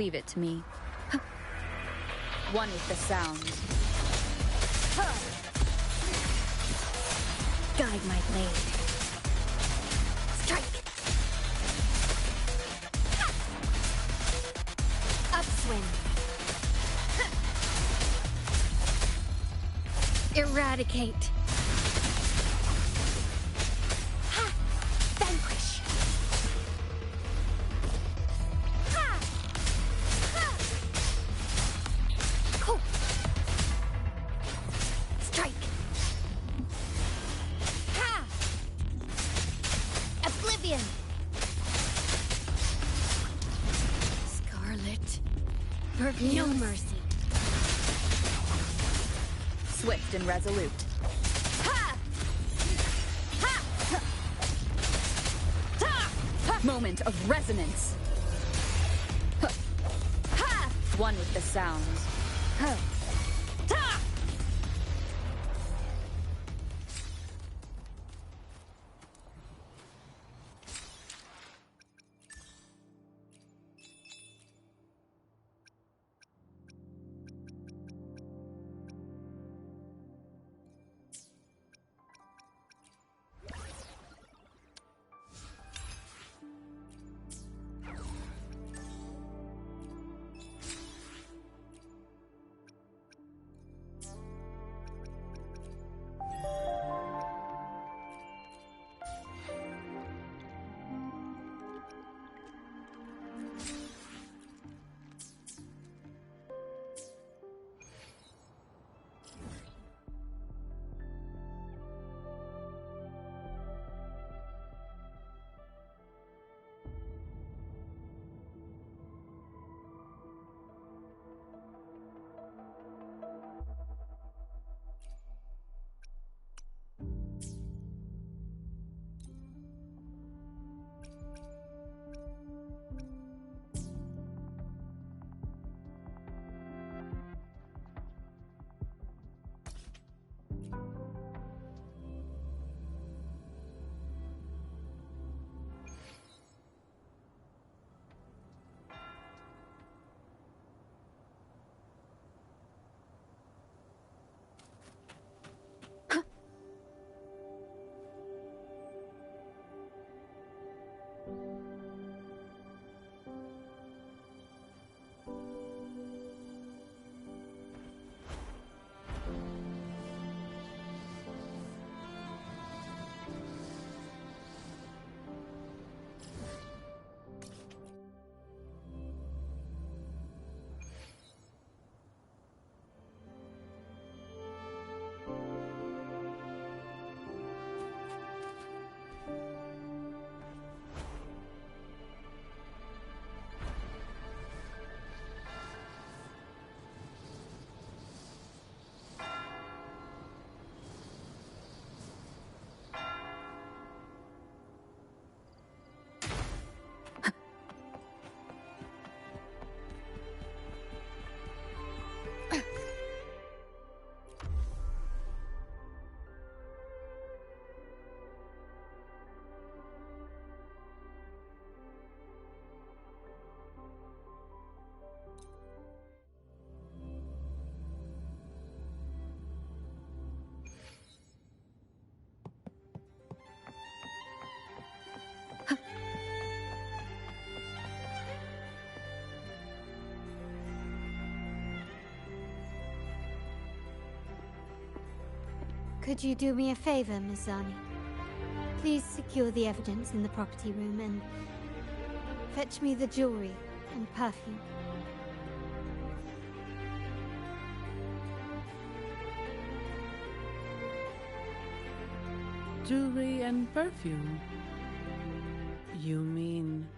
Leave it to me. One with the sound. Guide my blade. Strike! Upswing. Eradicate. Vanquish. Cool. Strike. Oblivion. Scarlet. Perfume. No mercy. Swift and resolute. Ha! Ha! Ha! Moment of resonance. Ha! One with the sounds. Ha! Could you do me a favor, Miss Zani? Please secure the evidence in the property room and fetch me the jewelry and perfume. Jewelry and perfume? You mean...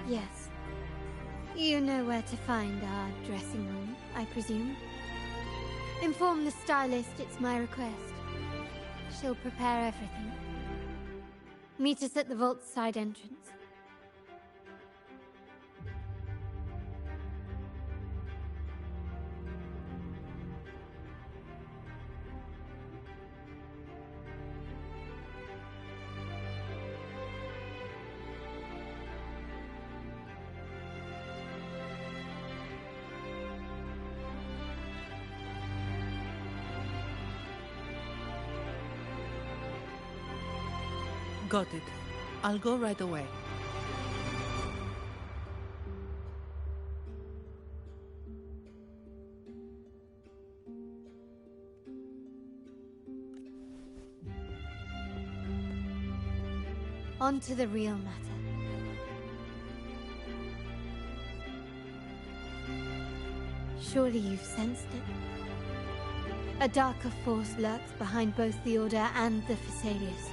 Yes. You know where to find our dressing room, I presume? Inform the stylist it's my request. She'll prepare everything. Meet us at the vault's side entrance. Got it. I'll go right away. On to the real matter. Surely you've sensed it. A darker force lurks behind both the Order and the Phasaelius.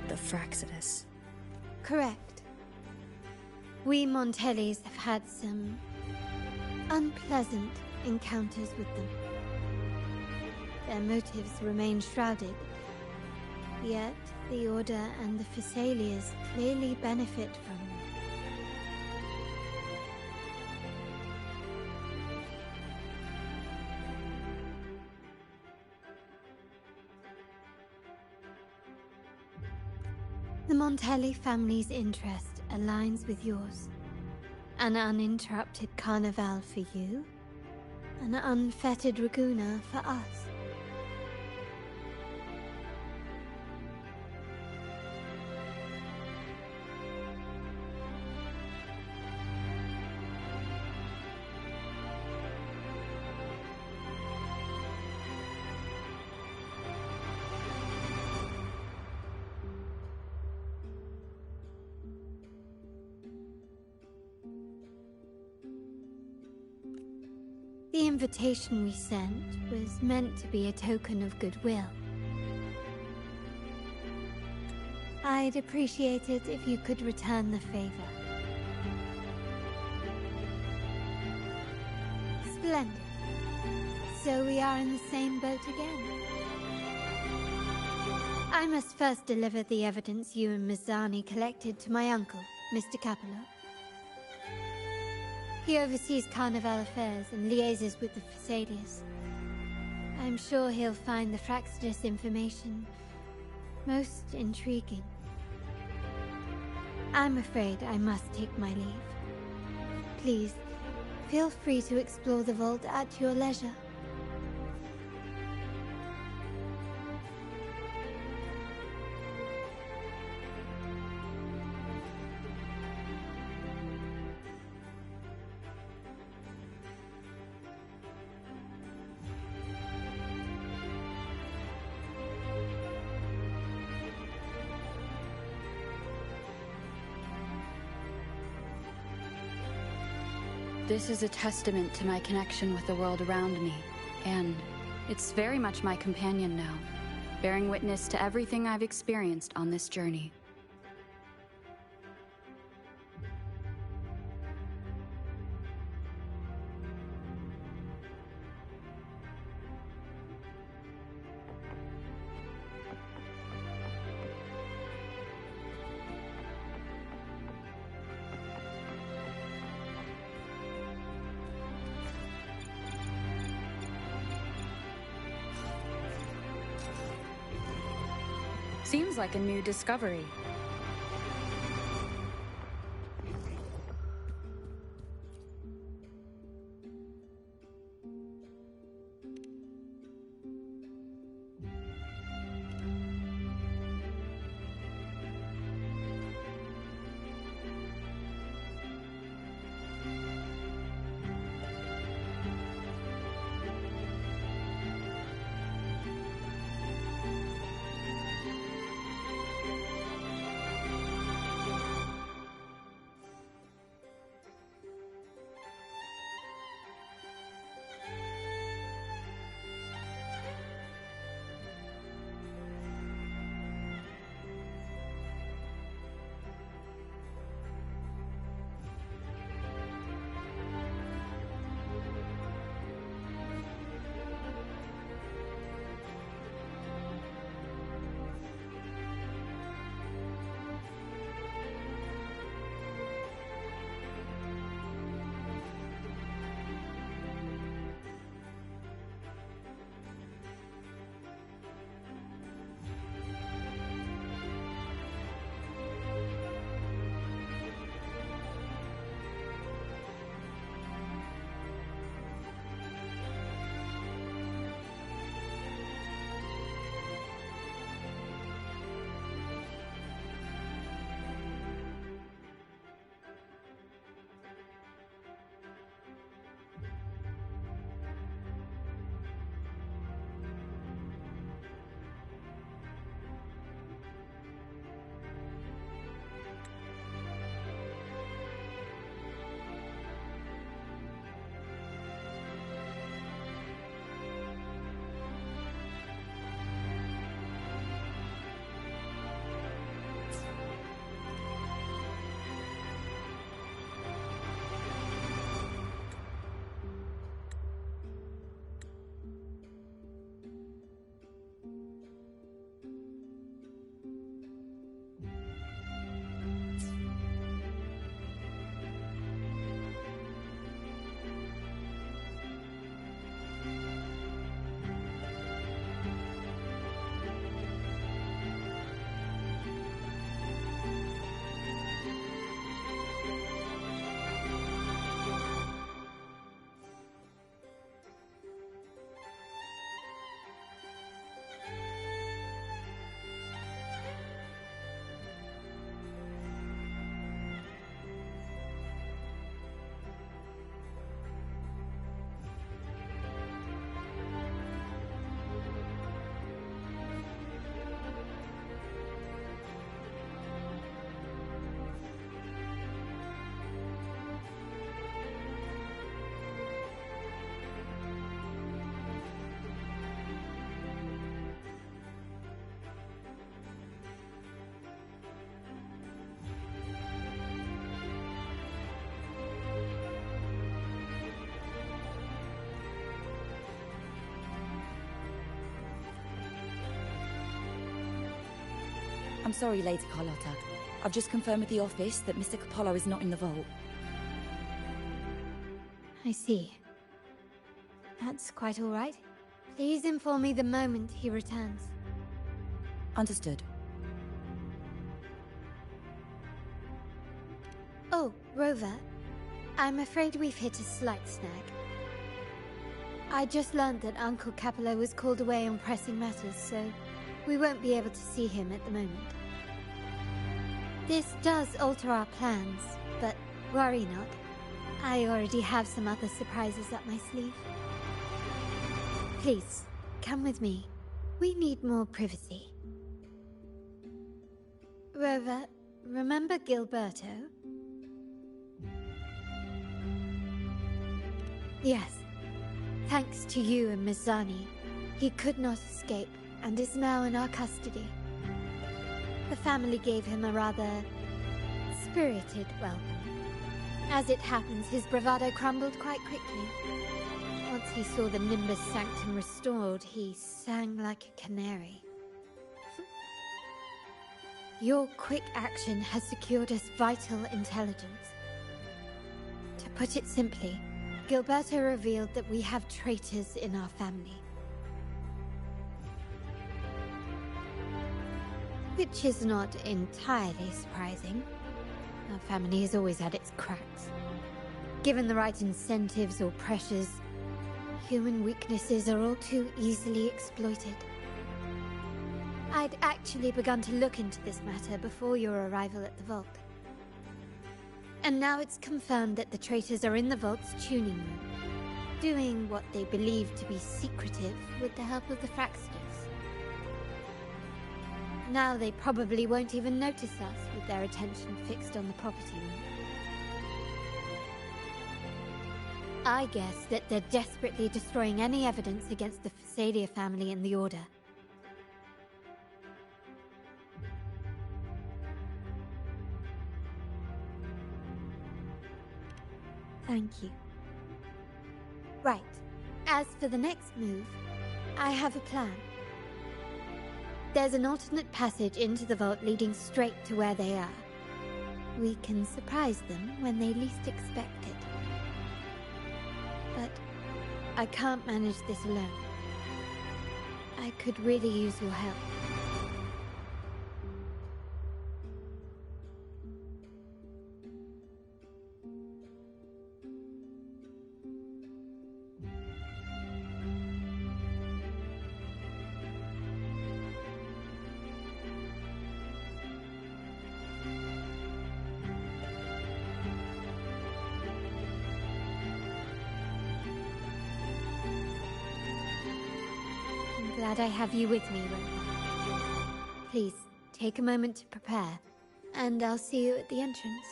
The Fraxidus. Correct. We Montellis have had some unpleasant encounters with them. Their motives remain shrouded, yet the Order and the Phasaelius clearly benefit from them. The Montelli family's interest aligns with yours. An uninterrupted carnival for you, an unfettered Raguna for us. The invitation we sent was meant to be a token of goodwill. I'd appreciate it if you could return the favor. Splendid. So we are in the same boat again. I must first deliver the evidence you and Mizani collected to my uncle, Mr. Capello. He oversees Carnival affairs and liaises with the Phasaelius. I'm sure he'll find the Fraxidus information most intriguing. I'm afraid I must take my leave. Please, feel free to explore the vault at your leisure. This is a testament to my connection with the world around me, and it's very much my companion now, bearing witness to everything I've experienced on this journey. Seems like a new discovery. I'm sorry, Lady Carlotta. I've just confirmed with the office that Mr. Capello is not in the vault. I see. That's quite all right. Please inform me the moment he returns. Understood. Oh, Rover. I'm afraid we've hit a slight snag. I just learned that Uncle Capello was called away on pressing matters, so we won't be able to see him at the moment. This does alter our plans, but worry not. I already have some other surprises up my sleeve. Please, come with me. We need more privacy. Rover, remember Gilberto? Yes. Thanks to you and Mizani, he could not escape and is now in our custody. The family gave him a rather spirited welcome. As it happens, his bravado crumbled quite quickly. Once he saw the Nimbus Sanctum restored, he sang like a canary. Your quick action has secured us vital intelligence. To put it simply, Gilberto revealed that we have traitors in our family. Which is not entirely surprising. Our family has always had its cracks. Given the right incentives or pressures, human weaknesses are all too easily exploited. I'd actually begun to look into this matter before your arrival at the vault. And now it's confirmed that the traitors are in the vault's tuning room, doing what they believe to be secretive with the help of the Fraxters. Now they probably won't even notice us with their attention fixed on the property room. I guess that they're desperately destroying any evidence against the Phasalia family and the Order. Thank you. Right. As for the next move, I have a plan. There's an alternate passage into the vault leading straight to where they are. We can surprise them when they least expect it. But I can't manage this alone. I could really use your help. Glad I have you with me, Rover. Please, take a moment to prepare, and I'll see you at the entrance.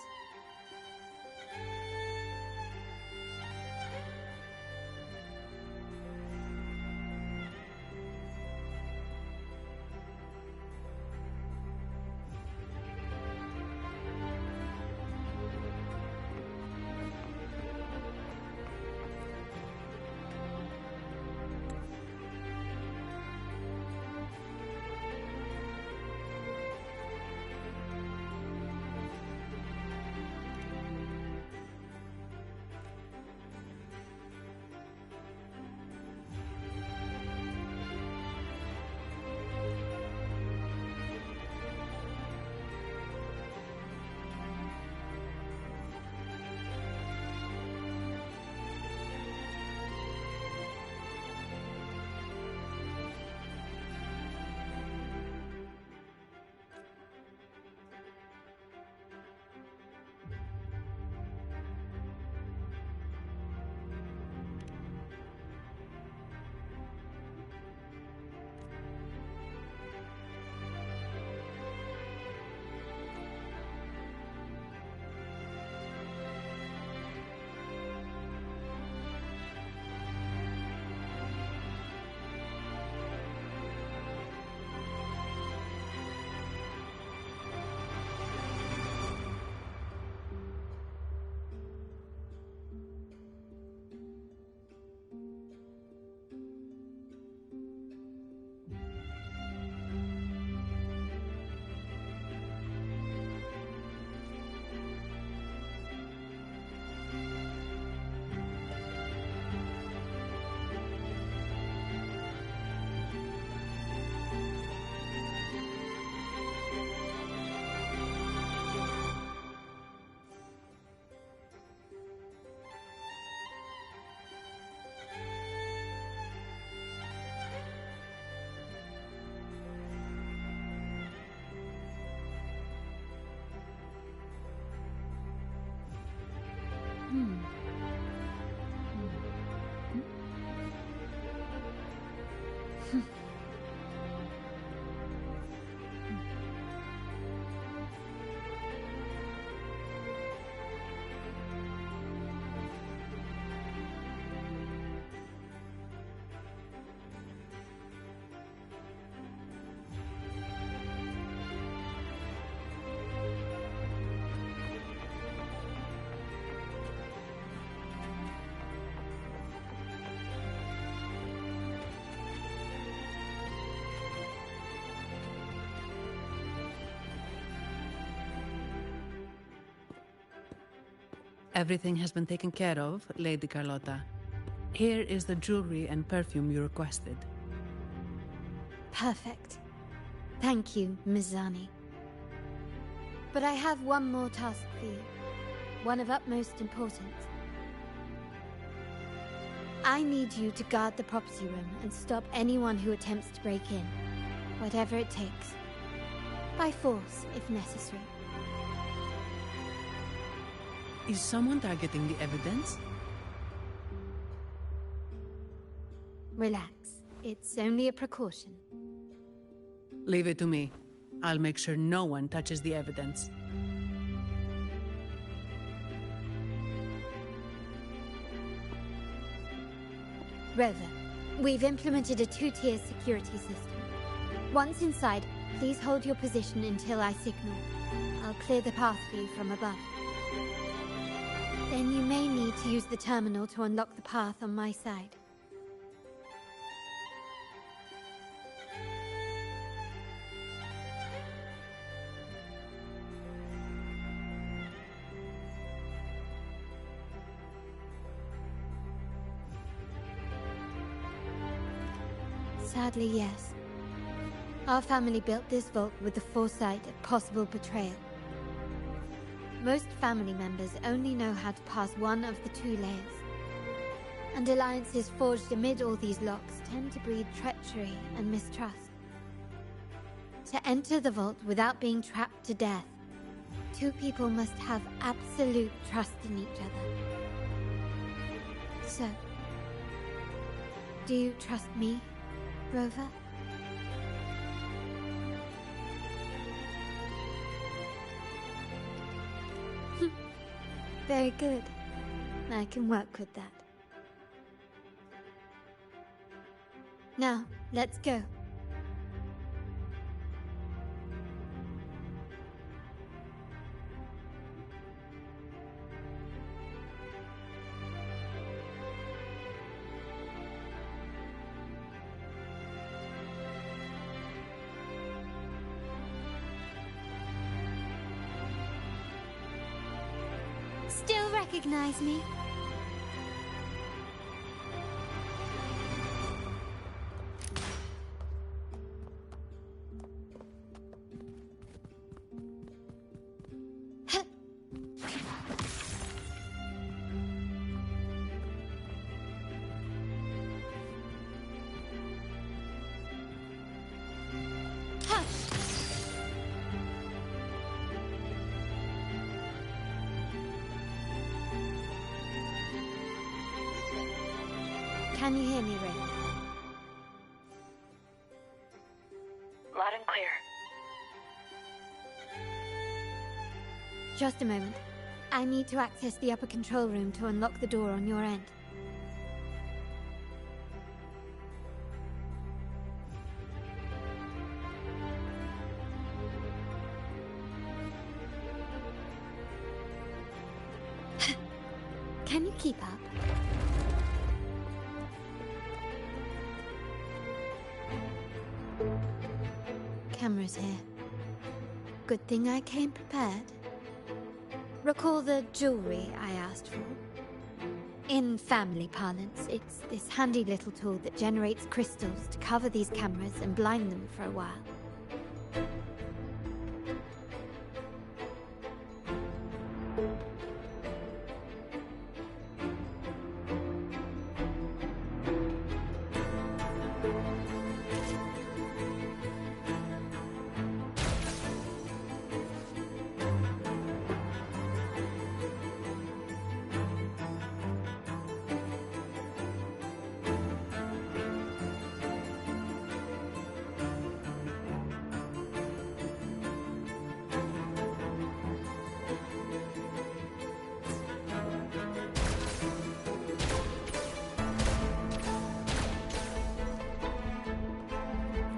Everything has been taken care of, Lady Carlotta. Here is the jewelry and perfume you requested. Perfect. Thank you, Ms. Zani. But I have one more task for you. One of utmost importance. I need you to guard the property room and stop anyone who attempts to break in. Whatever it takes. By force, if necessary. Is someone targeting the evidence? Relax. It's only a precaution. Leave it to me. I'll make sure no one touches the evidence. Rover, we've implemented a 2-tier security system. Once inside, please hold your position until I signal. I'll clear the path for you from above. Then you may need to use the terminal to unlock the path on my side. Sadly, yes. Our family built this vault with the foresight of possible betrayal. Most family members only know how to pass one of the 2 layers. And alliances forged amid all these locks tend to breed treachery and mistrust. To enter the vault without being trapped to death, 2 people must have absolute trust in each other. So, do you trust me, Rover? Very good. I can work with that. Now, let's go. Still recognize me? Can you hear me, Ray? Loud and clear. Just a moment. I need to access the upper control room to unlock the door on your end. Can you keep up? Cameras here. Good thing I came prepared. Recall the jewelry I asked for? In family parlance, it's this handy little tool that generates crystals to cover these cameras and blind them for a while.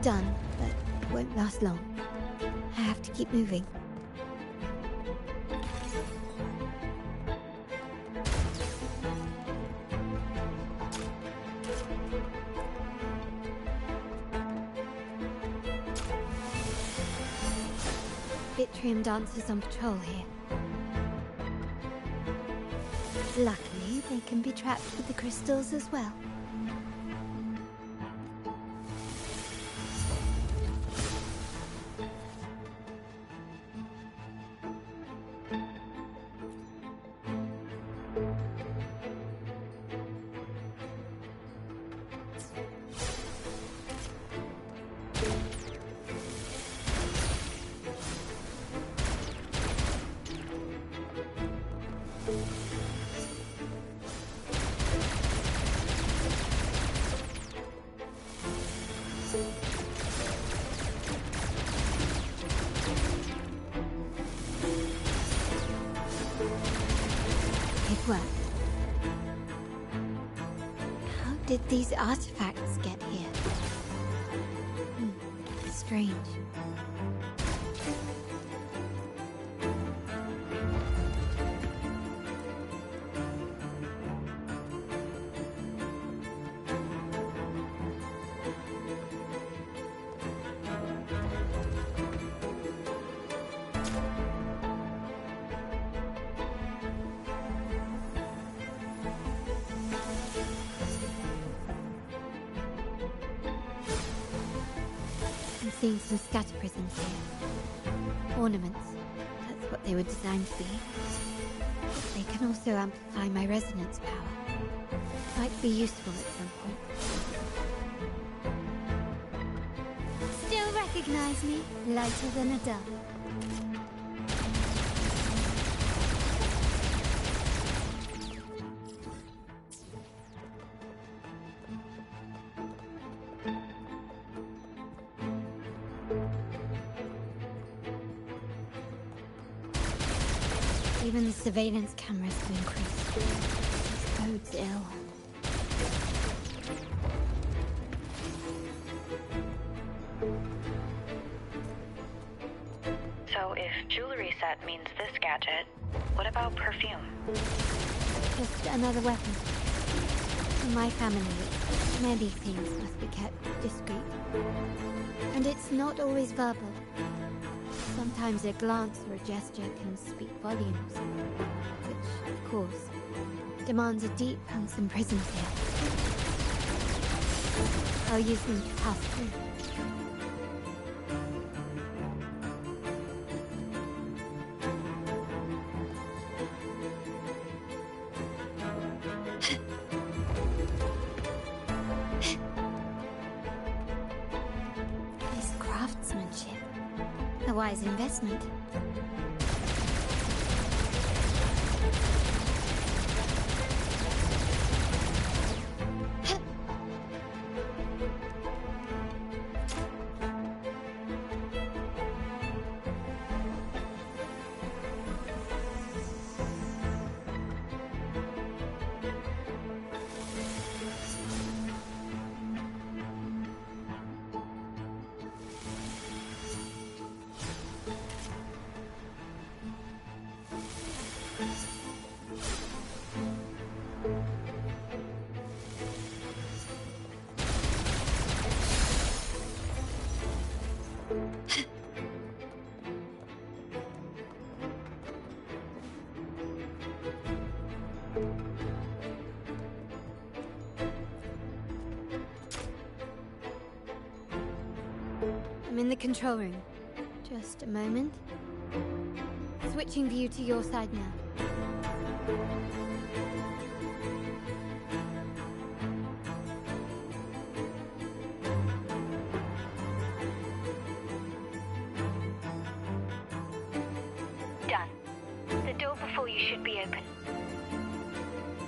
Done, but won't last long. I have to keep moving. Vitrium dancers on patrol here. Luckily, they can be trapped with the crystals as well. It worked. How did these artifacts get here? Strange. I'm seeing some scatter prisms here. Ornaments. That's what they were designed to be. But they can also amplify my resonance power. Might be useful at some point. Still recognize me? Lighter than a dove. Even the surveillance cameras have increased. This bodes ill. So if jewelry set means this gadget, what about perfume? Just another weapon. In my family, many things must be kept discreet. And it's not always verbal. Sometimes a glance or a gesture can speak volumes, which, of course, demands a deep and some prisms here. I'll use them to pass through. This craftsmanship. A wise investment. I'm in the control room. Just a moment. Switching view to your side now. Done. The door before you should be open.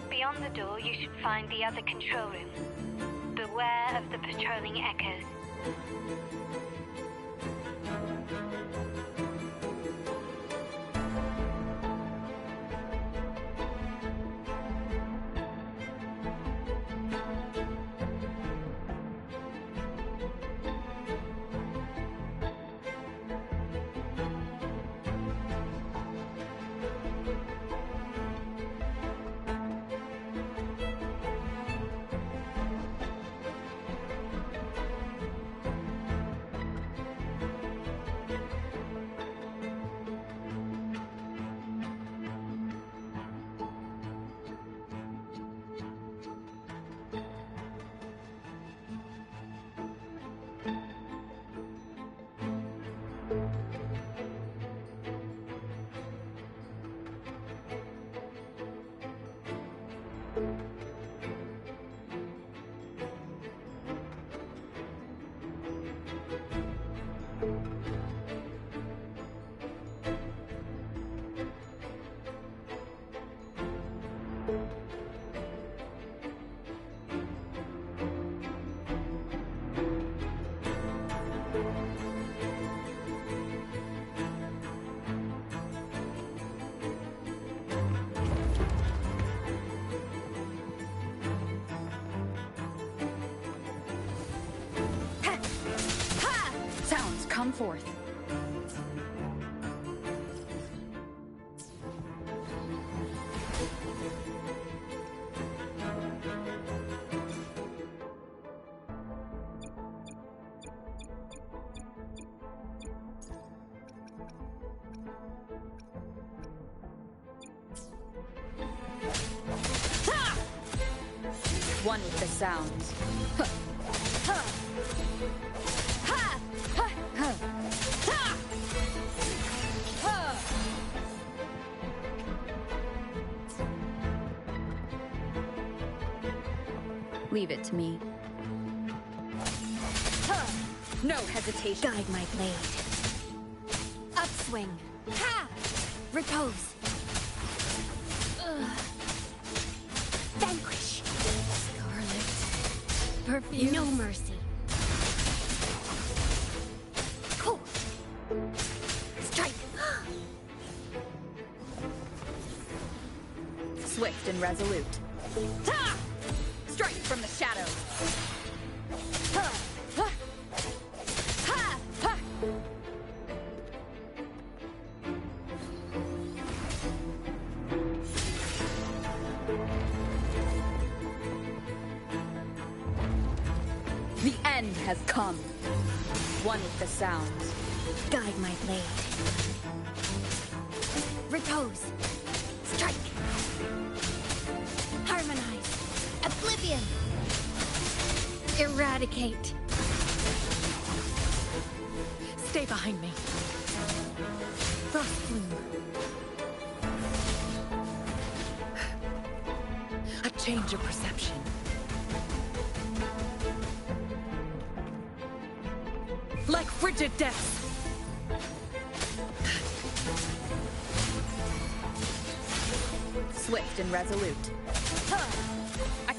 Beyond the door, you should find the other control room. Beware of the patrolling echoes. Sounds, come forth. One with the sounds. Leave it to me. No hesitation. Guide my blade. Upswing. Ha! Repose. Vanquish. Scarlet. Perfume. No mercy. Cool. Strike. Swift and resolute. Ha! Strike from the shadows. Ha! Ha! Ha! Ha! The end has come. One with the sounds. Guide my blade. Repose. Strike. Harmonize. Oblivion. Eradicate. Stay behind me. Frost Plume. A change of perception. Like frigid depths. Swift and resolute.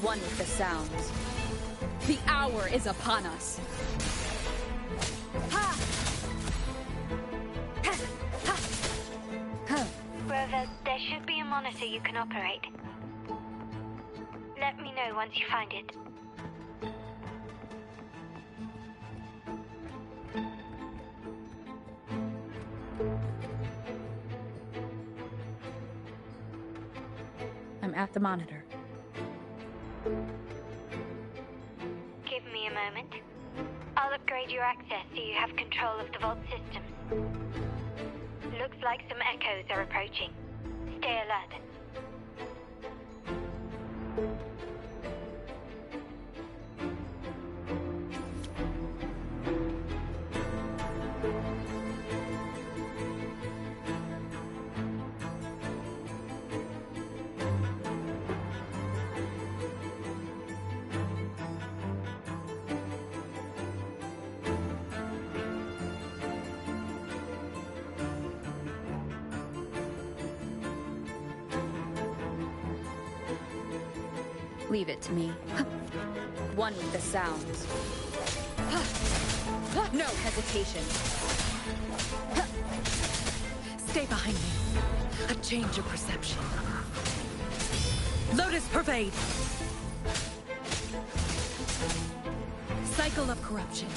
One with the sounds. The hour is upon us. Ha! Ha! Ha! Huh. Rover, there should be a monitor you can operate. Let me know once you find it. I'm at the monitor. Give me a moment. I'll upgrade your access so you have control of the vault system. Looks like some echoes are approaching. Stay alert. Leave it to me. One with the sounds. No hesitation. Stay behind me. A change of perception. Lotus Pervade. Cycle of corruption.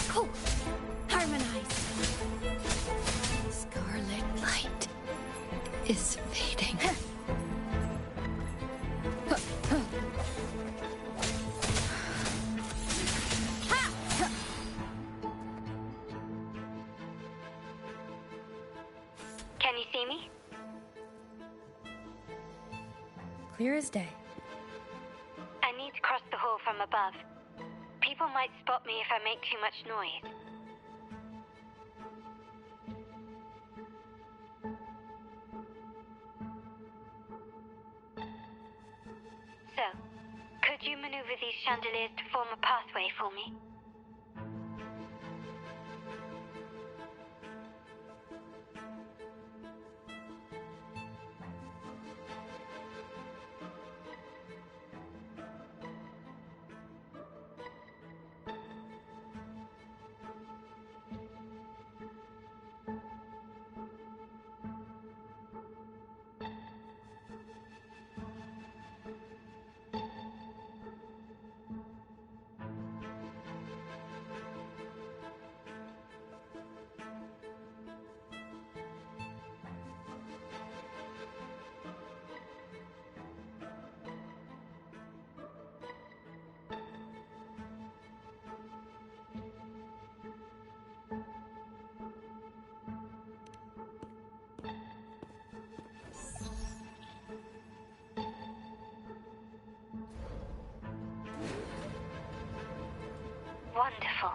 Cool. Harmonize. Scarlet light is fading. Can you see me? Clear as day. I need to cross the hall from above. People might spot me if I make too much noise. So, could you maneuver these chandeliers to form a pathway for me? wonderful.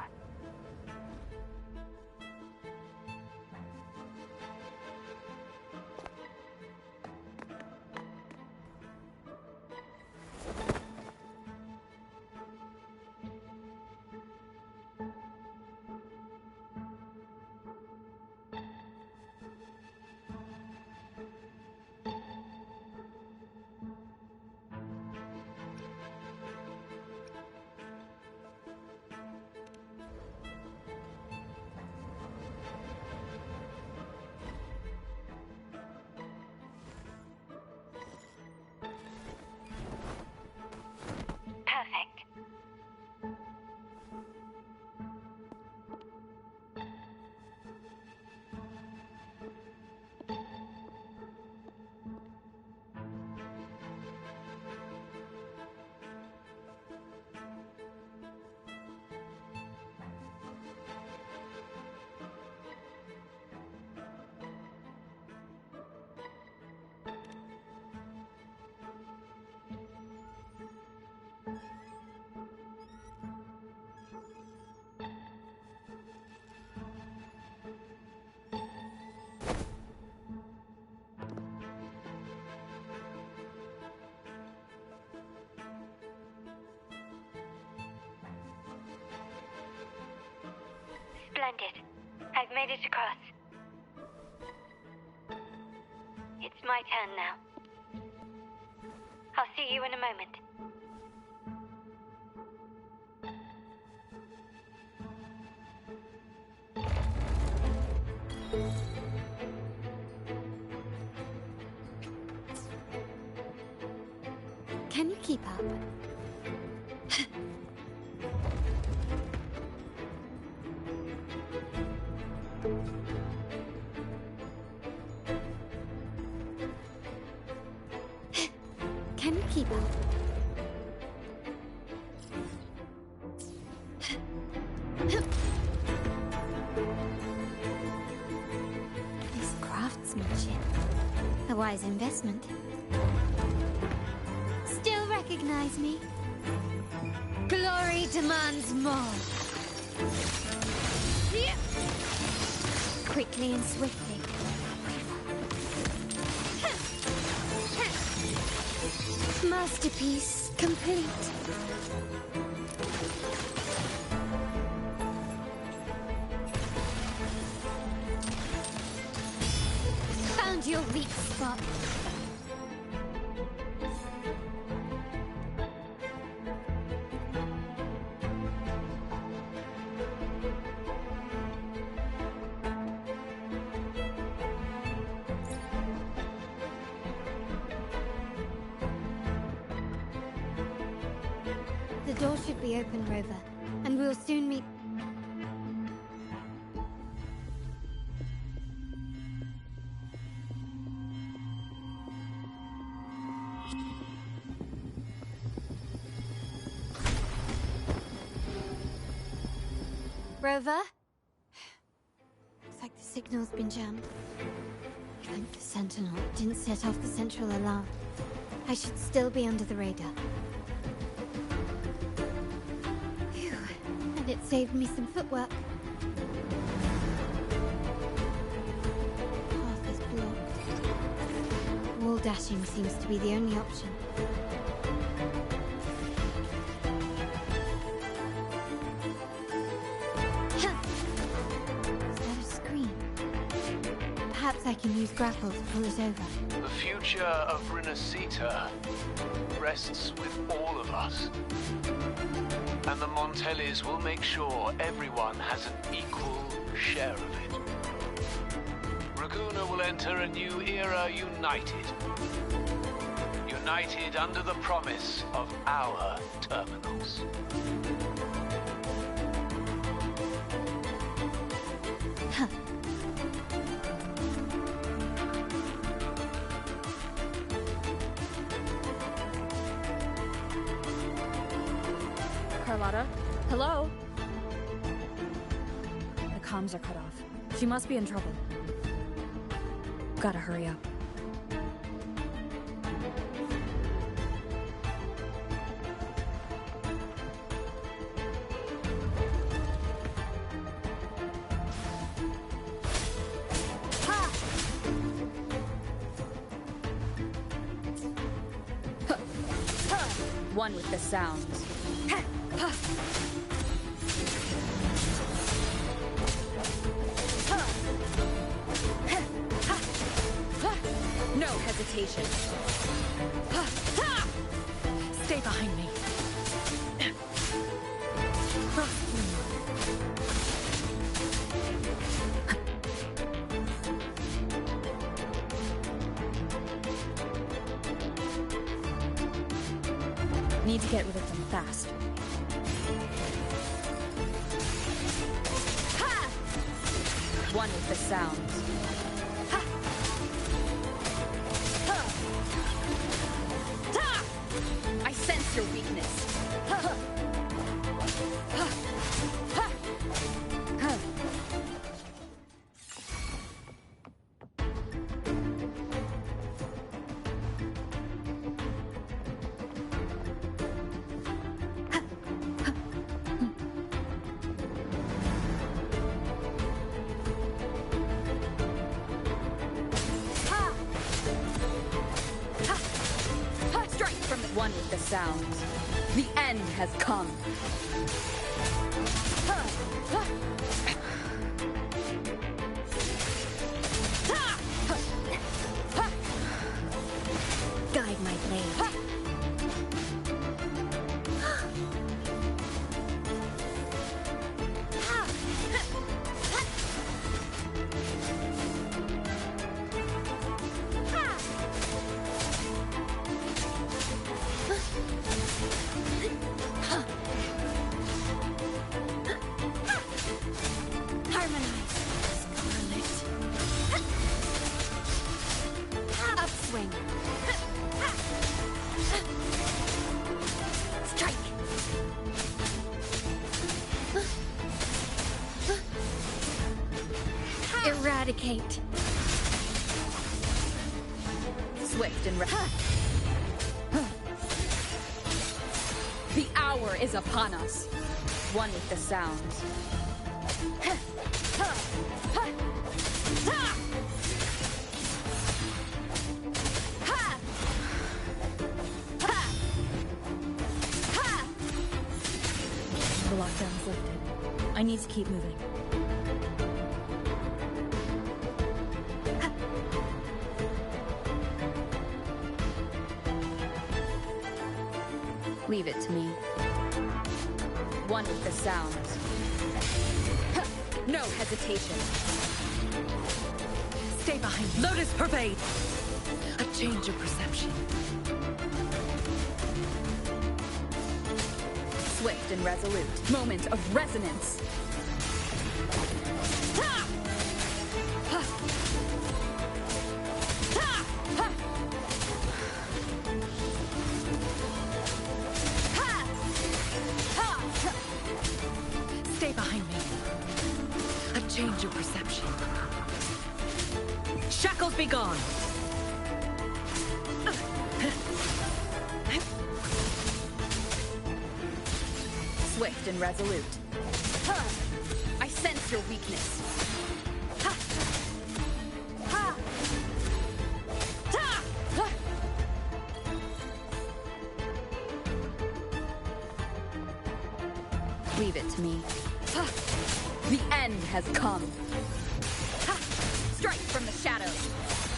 Perfect. Splendid. I've made it across. It's my turn now. I'll see you in a moment. Can you keep up? Can you keep up? This craftsmanship. A wise investment. Still recognize me? Glory demands more. Quickly and swiftly. Masterpiece complete. Found your weak spot. The door should be open, Rover, and we'll soon meet. Rover? Looks like the signal's been jammed. Thank the Sentinel it didn't set off the central alarm. I should still be under the radar. Phew, and it saved me some footwork. Path is blocked. Wall dashing seems to be the only option. Perhaps I can use grapple to pull it over. The future of Renacita rests with all of us. And the Montellis will make sure everyone has an equal share of it. Raguna will enter a new era united. United under the promise of our terminals. Huh. Carlotta? Hello? The comms are cut off. She must be in trouble. Gotta hurry up. One with the sounds. No hesitation. Stay behind me. Need to get rid of them fast. Ha! One with the sounds. Ha! Ha! Ha! I sense your weakness. Ha! Ha! Ha! Ha! Ha! One with the sounds. The end has come. Guide my blade. Eradicate. Swift and the hour is upon us. One with the sounds. The lockdown's lifted. I need to keep moving. Leave it to me. One with the sounds. No hesitation. Stay behind me. Lotus pervade! A change of perception. Swift and resolute. Moment of resonance. Stay behind me. A change of perception. Shackles be gone! Swift and resolute. I sense your weakness. Leave it to me. The end has come. Strike from the shadows.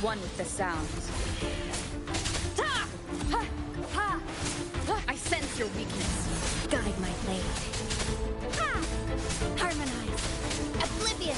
One with the sounds. I sense your weakness. Guide my blade. Harmonize. Oblivion.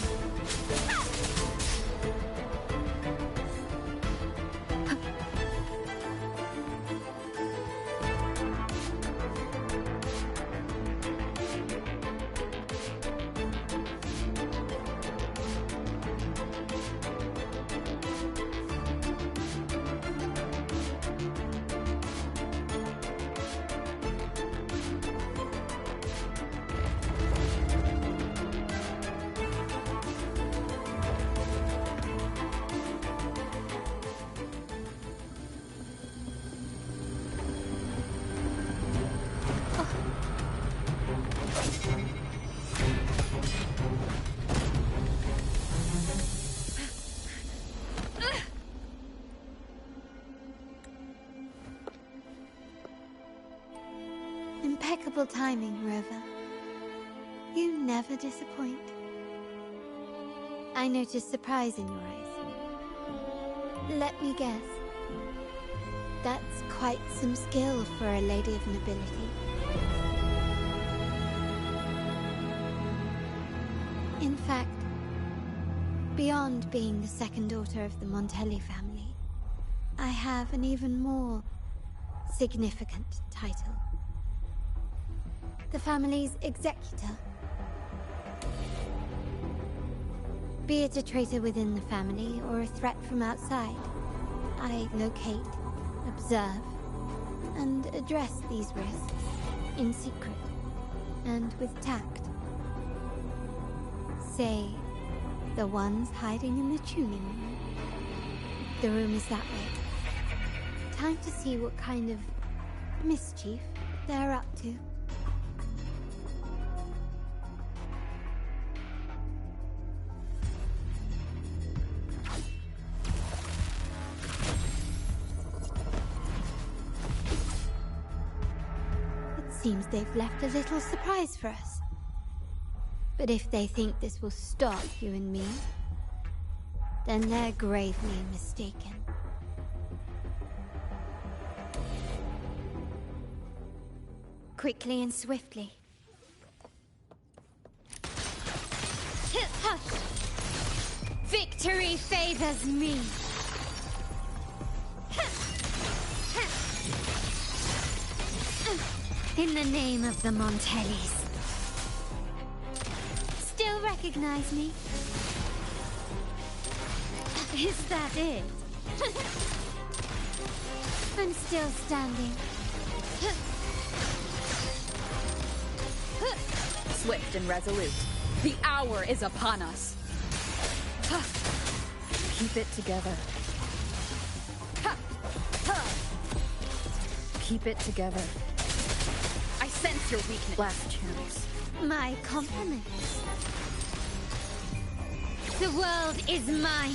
Impeccable timing, Rover. You never disappoint. I notice surprise in your eyes. Let me guess. That's quite some skill for a lady of nobility. In fact, beyond being the second daughter of the Montelli family, I have an even more significant title. The family's executor. Be it a traitor within the family or a threat from outside, I locate, observe, and address these risks in secret and with tact. Say, the ones hiding in the tuning room. The room is that way. Time to see what kind of mischief they're up to. Seems they've left a little surprise for us. But if they think this will stop you and me, then they're gravely mistaken. Quickly and swiftly. Victory favors me! In the name of the Montellis. Still recognize me? Is that it? I'm still standing. Swift and resolute. The hour is upon us. Keep it together. Keep it together. I sense your weakness. Last chance. My compliments. The world is mine.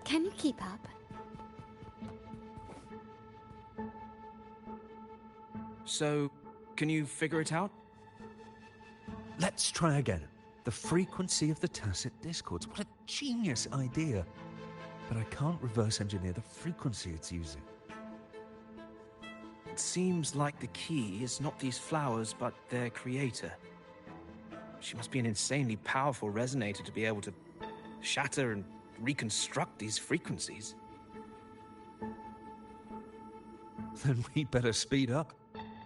Can you keep up? So, can you figure it out? Let's try again. The frequency of the tacit discords. What a genius idea. But I can't reverse engineer the frequency it's using. It seems like the key is not these flowers, but their creator. She must be an insanely powerful resonator to be able to shatter and reconstruct these frequencies. Then we better speed up.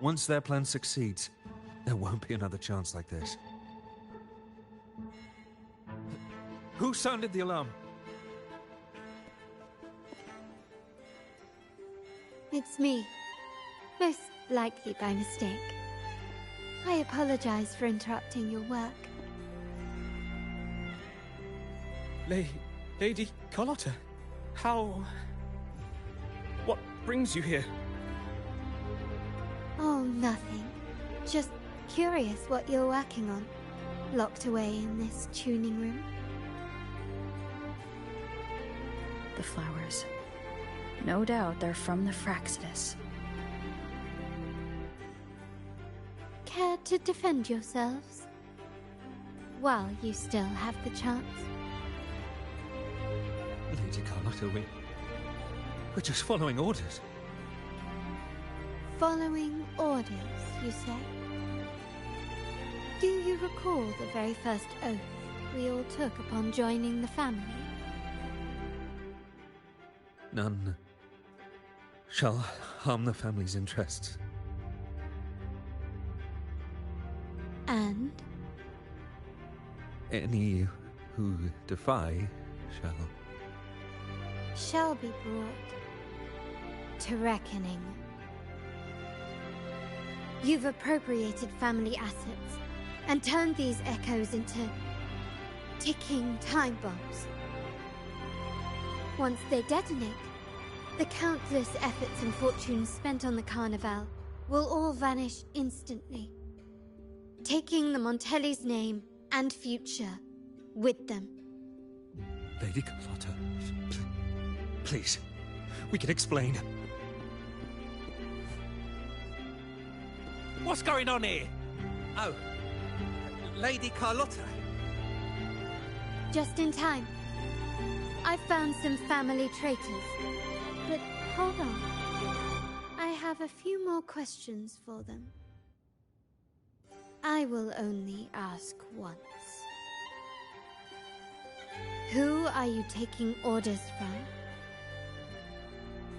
Once their plan succeeds, there won't be another chance like this. Who sounded the alarm? It's me. Most likely by mistake. I apologize for interrupting your work. Lady Carlotta, how... What brings you here? Oh, nothing. Just curious what you're working on. Locked away in this tuning room. The flowers. No doubt they're from the Fraxidus. Care to defend yourselves? While you still have the chance. Lady Carlotta, we're just following orders. Following orders, you say? Do you recall the very first oath we all took upon joining the family? None shall harm the family's interests. And? Any who defy shall be brought to reckoning. You've appropriated family assets and turned these echoes into ticking time bombs. Once they detonate, the countless efforts and fortunes spent on the Carnival will all vanish instantly, taking the Montelli's name and future with them. Lady Carlotta, please, we can explain. What's going on here? Oh, Lady Carlotta. Just in time. I found some family traitors. But hold on. I have a few more questions for them. I will only ask once. Who are you taking orders from?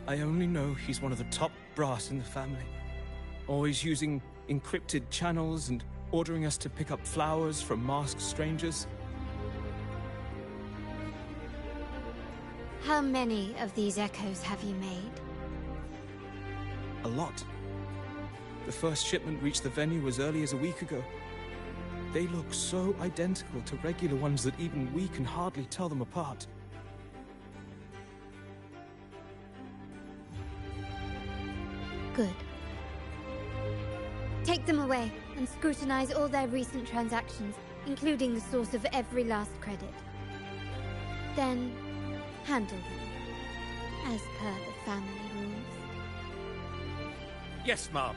I only know he's one of the top brass in the family. Always using encrypted channels and ordering us to pick up flowers from masked strangers. How many of these echoes have you made? A lot. The first shipment reached the venue as early as a week ago. They look so identical to regular ones that even we can hardly tell them apart. Good. Take them away and scrutinize all their recent transactions, including the source of every last credit. Then, handle them, as per the family rules. Yes, Mom.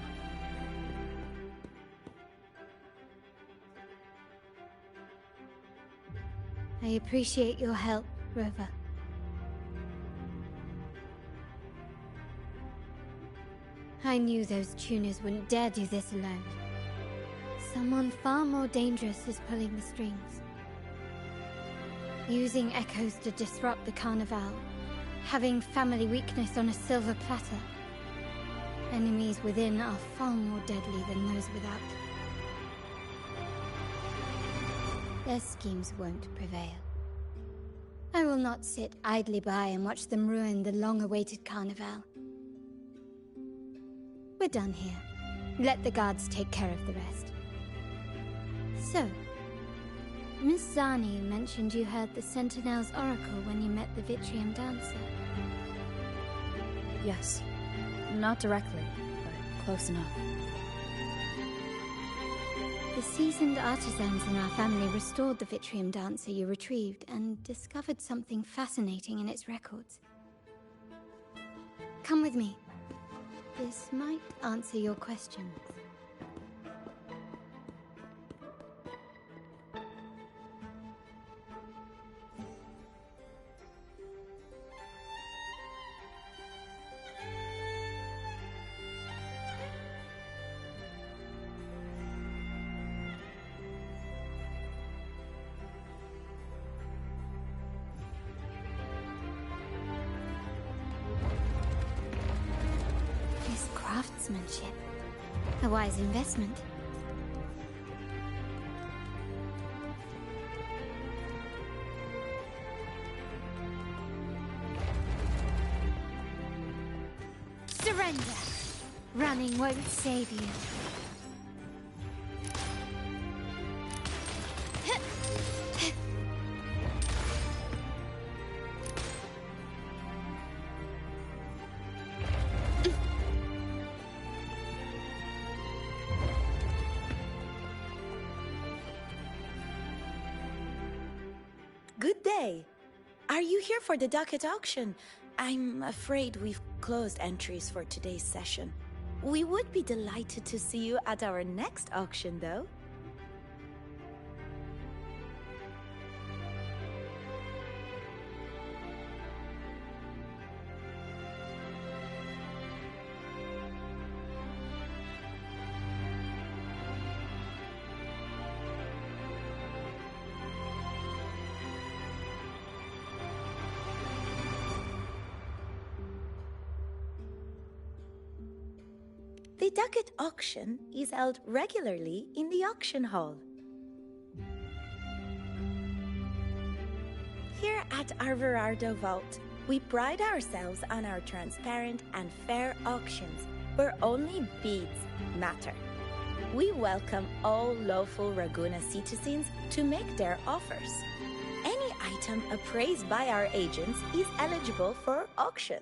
I appreciate your help, Rover. I knew those tuners wouldn't dare do this alone. Someone far more dangerous is pulling the strings. Using echoes to disrupt the Carnival. Having family weakness on a silver platter. Enemies within are far more deadly than those without. Their schemes won't prevail. I will not sit idly by and watch them ruin the long-awaited Carnival. We're done here. Let the guards take care of the rest. So, Miss Zani mentioned you heard the Sentinel's oracle when you met the Vitrium Dancer. Yes. Not directly, but close enough. The seasoned artisans in our family restored the Vitrium Dancer you retrieved and discovered something fascinating in its records. Come with me. This might answer your questions. Craftsmanship. A wise investment. Surrender! Running won't save you. Good day. Are you here for the docket auction? I'm afraid we've closed entries for today's session. We would be delighted to see you at our next auction, though. The ducat auction is held regularly in the auction hall. Here at our Verardo Vault, we pride ourselves on our transparent and fair auctions where only beads matter. We welcome all lawful Raguna citizens to make their offers. Any item appraised by our agents is eligible for auction.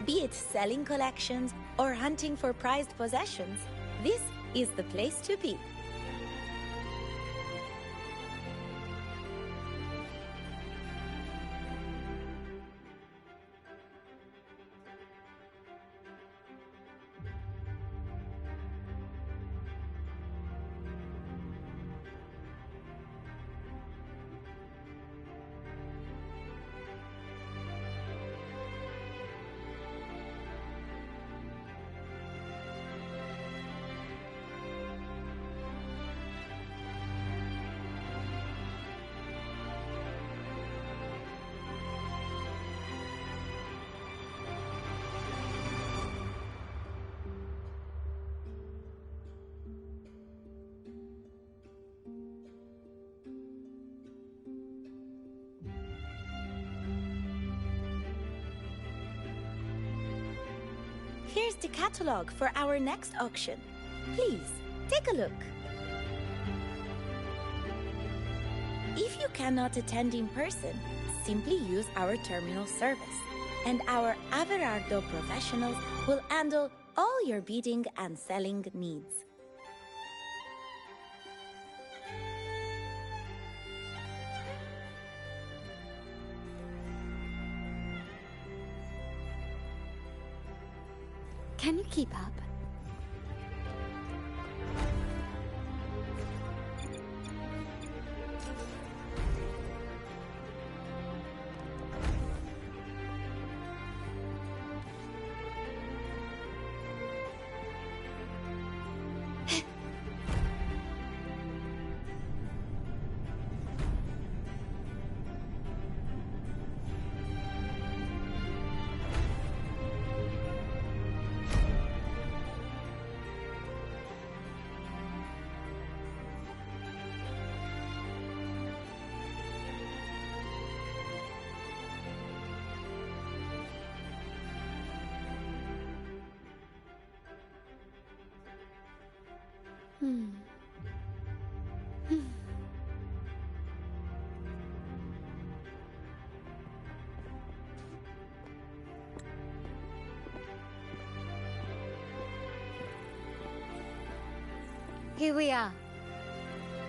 Be it selling collections or hunting for prized possessions, this is the place to be. Here's the catalog for our next auction. Please, take a look. If you cannot attend in person, simply use our terminal service, and our Averardo professionals will handle all your bidding and selling needs. Can you keep up? Here we are.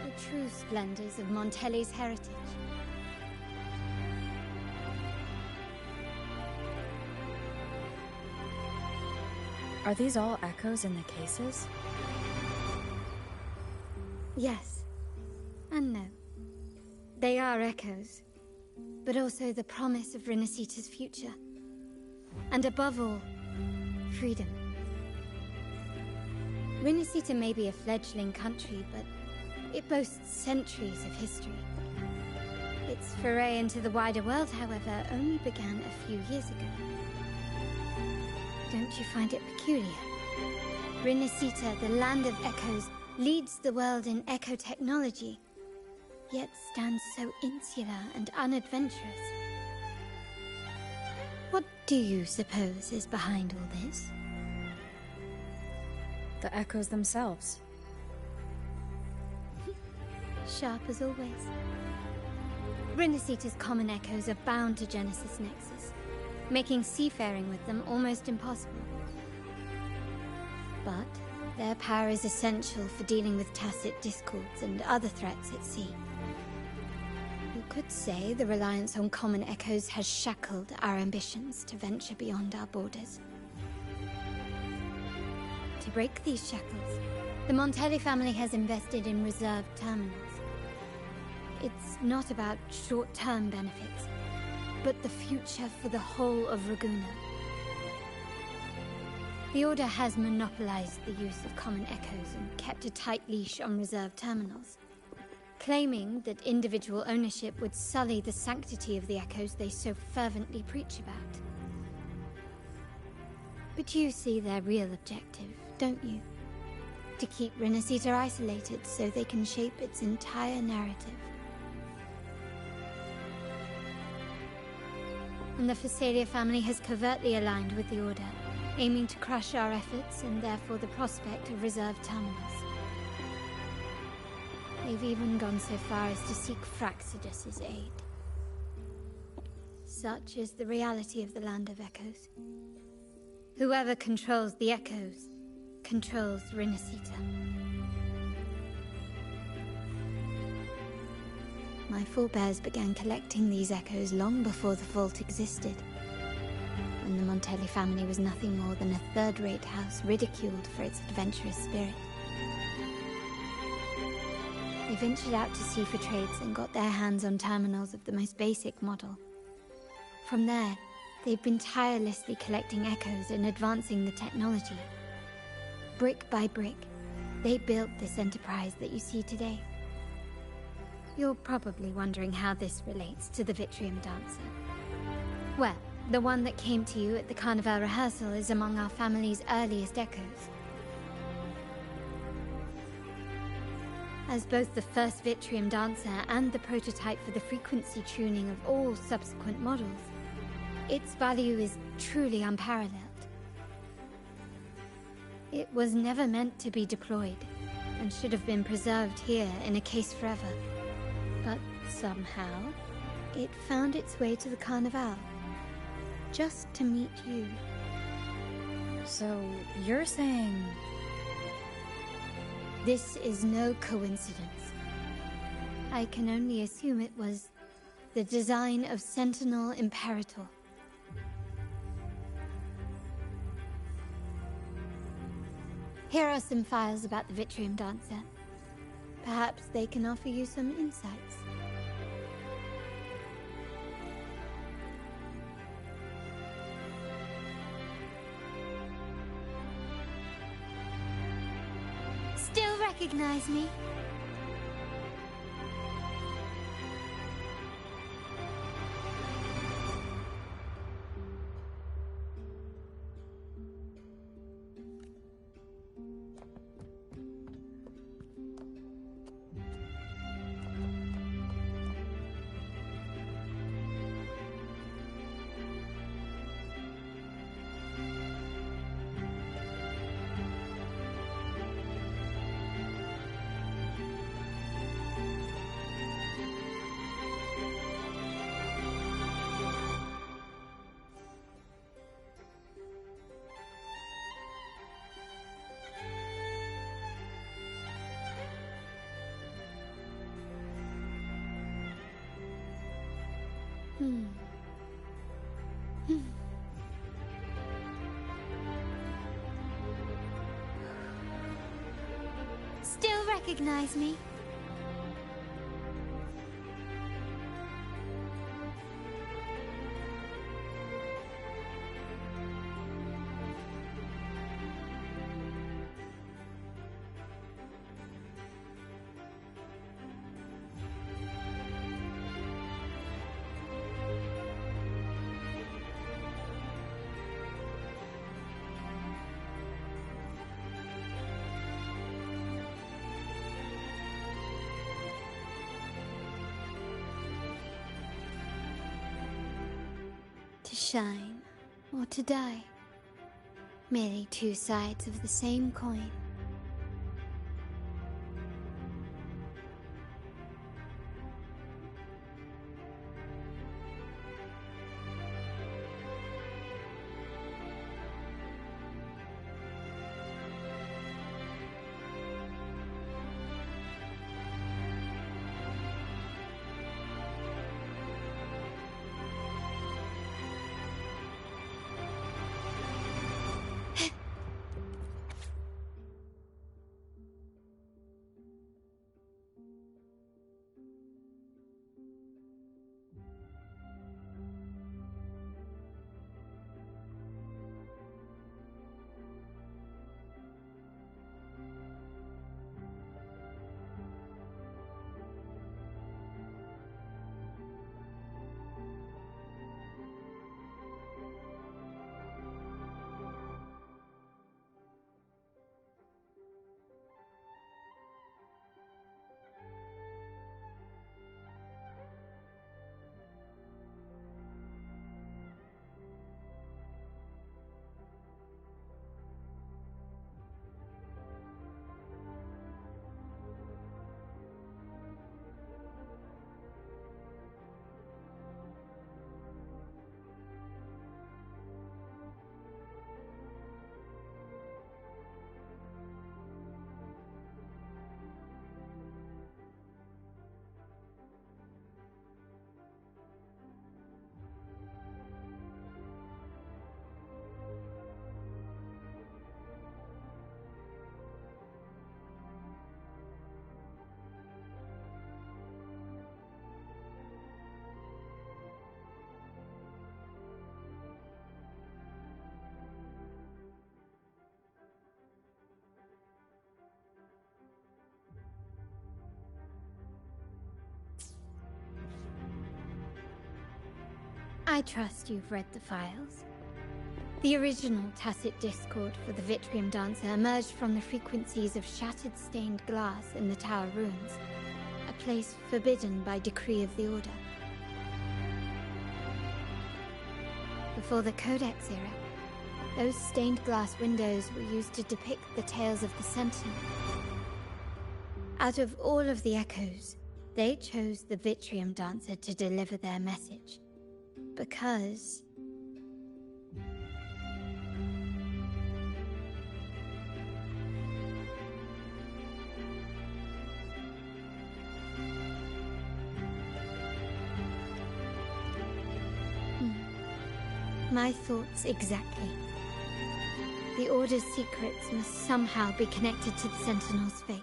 The true splendors of Montelli's heritage. Are these all echoes in the cases? Yes. And no. They are echoes, but also the promise of Renacita's future. And above all, freedom. Renacita may be a fledgling country, but it boasts centuries of history. Its foray into the wider world, however, only began a few years ago. Don't you find it peculiar? Renacita, the land of echoes, leads the world in echo technology, yet stands so insular and unadventurous. What do you suppose is behind all this? The echoes themselves. Sharp as always. Renacita's common echoes are bound to Genesis Nexus, making seafaring with them almost impossible. But their power is essential for dealing with tacit discords and other threats at sea. You could say the reliance on common echoes has shackled our ambitions to venture beyond our borders. To break these shackles, the Montelli family has invested in reserved terminals. It's not about short-term benefits, but the future for the whole of Ragusa. The Order has monopolized the use of common echoes and kept a tight leash on reserved terminals, claiming that individual ownership would sully the sanctity of the echoes they so fervently preach about. But you see their real objective, don't you? To keep Renacita isolated so they can shape its entire narrative. And the Phasalia family has covertly aligned with the Order, aiming to crush our efforts and therefore the prospect of reserved terminals. They've even gone so far as to seek Fraxidus's aid. Such is the reality of the Land of Echoes. Whoever controls the Echoes controls Renacita. My forebears began collecting these echoes long before the vault existed, when the Montelli family was nothing more than a third-rate house ridiculed for its adventurous spirit. They ventured out to sea for trades and got their hands on terminals of the most basic model. From there, they've been tirelessly collecting echoes and advancing the technology. Brick by brick, they built this enterprise that you see today. You're probably wondering how this relates to the Vitrium Dancer. Well, the one that came to you at the Carnival rehearsal is among our family's earliest echoes. As both the first Vitrium Dancer and the prototype for the frequency tuning of all subsequent models, its value is truly unparalleled. It was never meant to be deployed, and should have been preserved here in a case forever. But somehow, it found its way to the Carnival, just to meet you. So, you're saying... This is no coincidence. I can only assume it was the design of Sentinel Imperator. Here are some files about the Vitrium Dancer. Perhaps they can offer you some insights. Still recognize me? Still recognize me? To shine, or to die. Merely two sides of the same coin. I trust you've read the files. The original tacit discord for the Vitrium Dancer emerged from the frequencies of shattered stained glass in the Tower Ruins, a place forbidden by decree of the Order. Before the Codex era, those stained glass windows were used to depict the tales of the Sentinel. Out of all of the echoes, they chose the Vitrium Dancer to deliver their message. Because... My thoughts exactly. The Order's secrets must somehow be connected to the Sentinel's fate.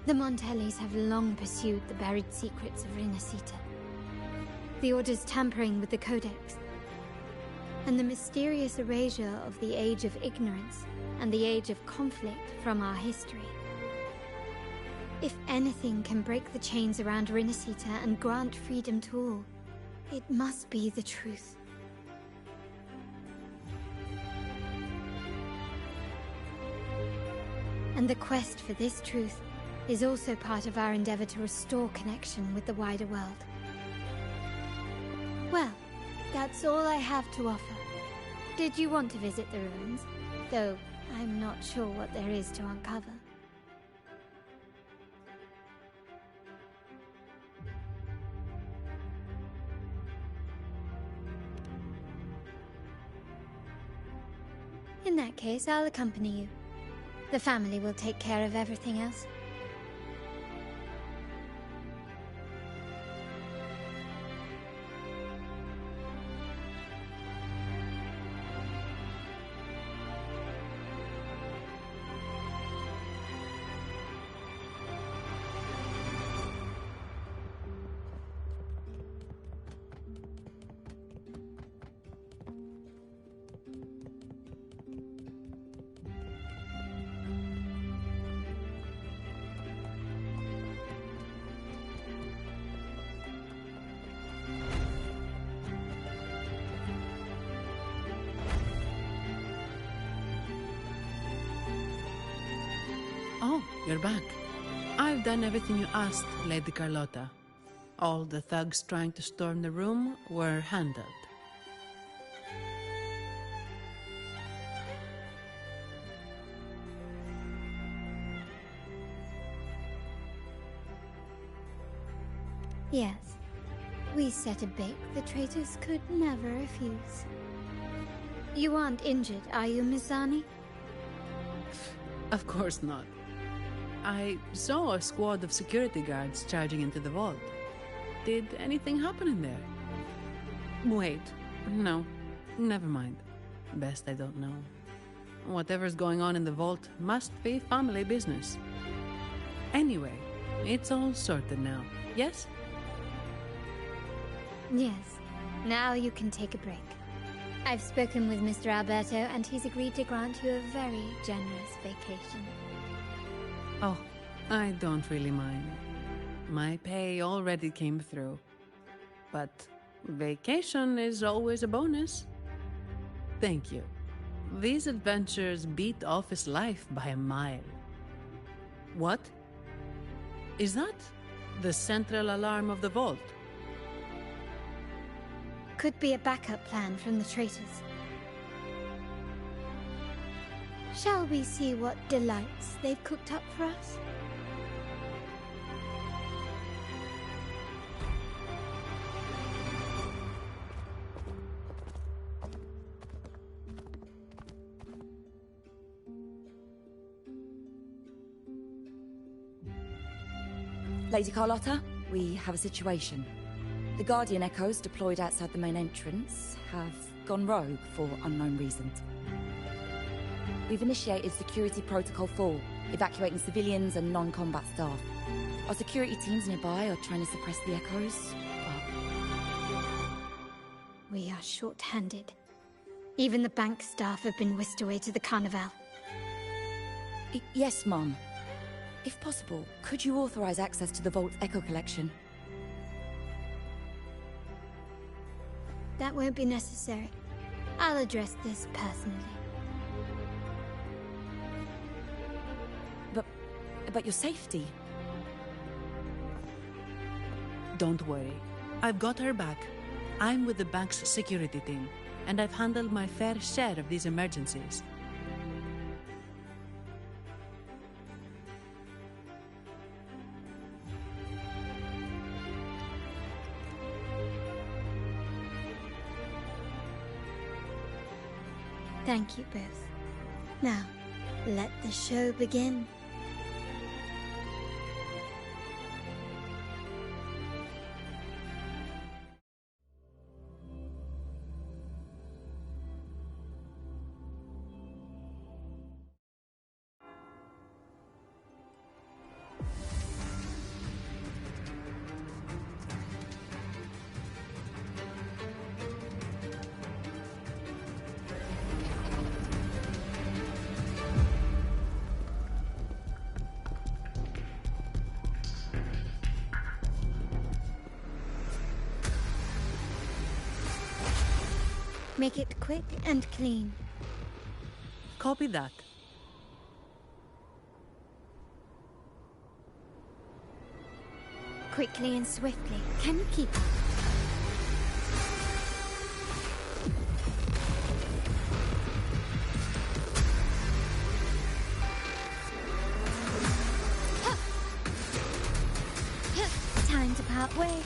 The Montellis have long pursued the buried secrets of Rinascita. The Order's tampering with the Codex, and the mysterious erasure of the Age of Ignorance and the Age of Conflict from our history. If anything can break the chains around Rinascita and grant freedom to all, it must be the truth. And the quest for this truth is also part of our endeavor to restore connection with the wider world. Well, that's all I have to offer. Did you want to visit the ruins? Though I'm not sure what there is to uncover. In that case, I'll accompany you. The family will take care of everything else. Oh, you're back. I've done everything you asked, Lady Carlotta. All the thugs trying to storm the room were handled. Yes. We set a bait the traitors could never refuse. You aren't injured, are you, Miss Zani? Of course not. I saw a squad of security guards charging into the vault. Did anything happen in there? Wait, no, never mind. Best I don't know. Whatever's going on in the vault must be family business. Anyway, it's all sorted now, yes? Yes. Now you can take a break. I've spoken with Mr. Alberto, and he's agreed to grant you a very generous vacation. Oh, I don't really mind. My pay already came through. But vacation is always a bonus. Thank you. These adventures beat office life by a mile. What? Is that the central alarm of the vault? Could be a backup plan from the traitors. Shall we see what delights they've cooked up for us? Lady Carlotta, we have a situation. The Guardian Echoes deployed outside the main entrance have gone rogue for unknown reasons. We've initiated Security Protocol 4, evacuating civilians and non-combat staff. Our security teams nearby are trying to suppress the Echoes, but We are short-handed. Even the bank staff have been whisked away to the Carnival. Yes, Mom. If possible, could you authorize access to the Vault's Echo Collection? That won't be necessary. I'll address this personally. But your safety? Don't worry. I've got her back. I'm with the bank's security team, and I've handled my fair share of these emergencies. Thank you both. Now, let the show begin. Make it quick and clean. Copy that. Quickly and swiftly. Can you keep up? Time to part ways.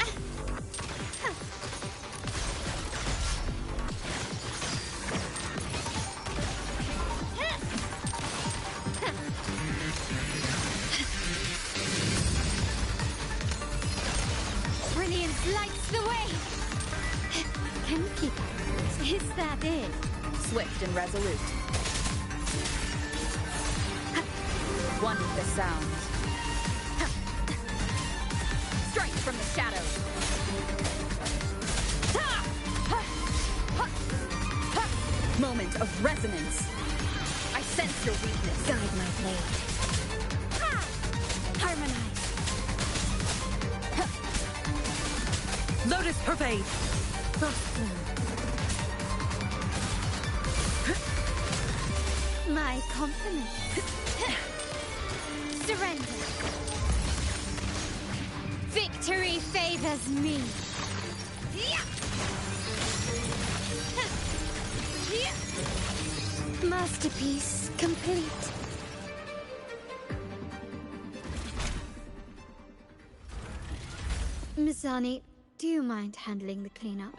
Brilliance lights the way! Can you keep up? Is that it? Swift and resolute. One with the sound. Strike from the shadows. Moment of resonance. I sense your weakness. Guide my blade. Harmonize. Lotus Pervade! My confidence. Surrender. Victory favors me. Masterpiece complete. Mizani, do you mind handling the cleanup?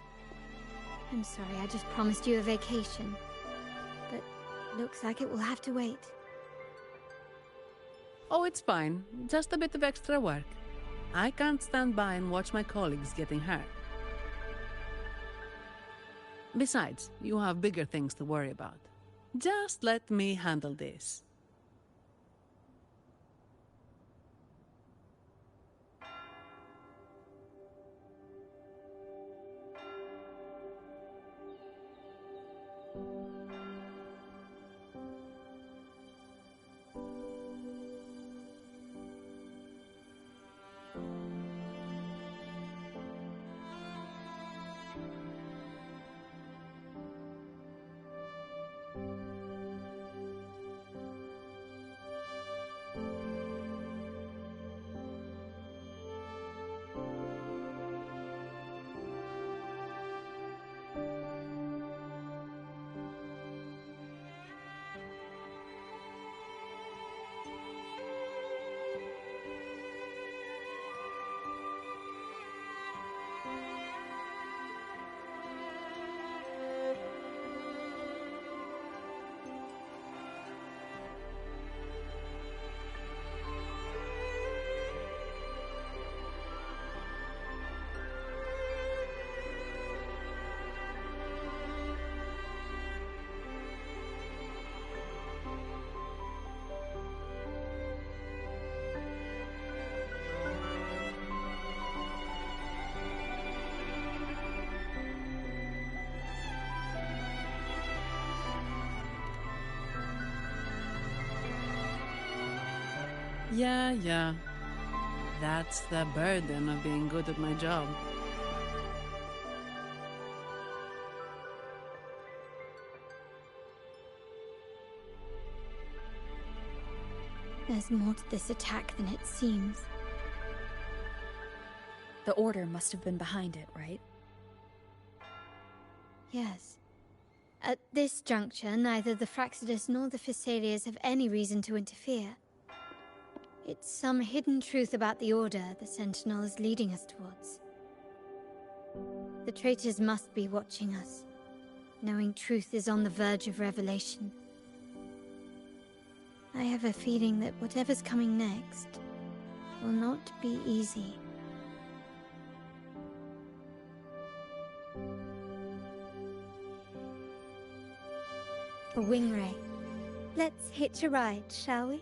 I'm sorry, I just promised you a vacation. But looks like it will have to wait. Oh, it's fine. Just a bit of extra work. I can't stand by and watch my colleagues getting hurt. Besides, you have bigger things to worry about. Just let me handle this. Yeah. That's the burden of being good at my job. There's more to this attack than it seems. The Order must have been behind it, right? Yes. At this juncture, neither the Fraxidus nor the Physaelians have any reason to interfere. It's some hidden truth about the Order the Sentinel is leading us towards. The traitors must be watching us, knowing truth is on the verge of revelation. I have a feeling that whatever's coming next will not be easy. A wing ray. Let's hitch a ride, shall we?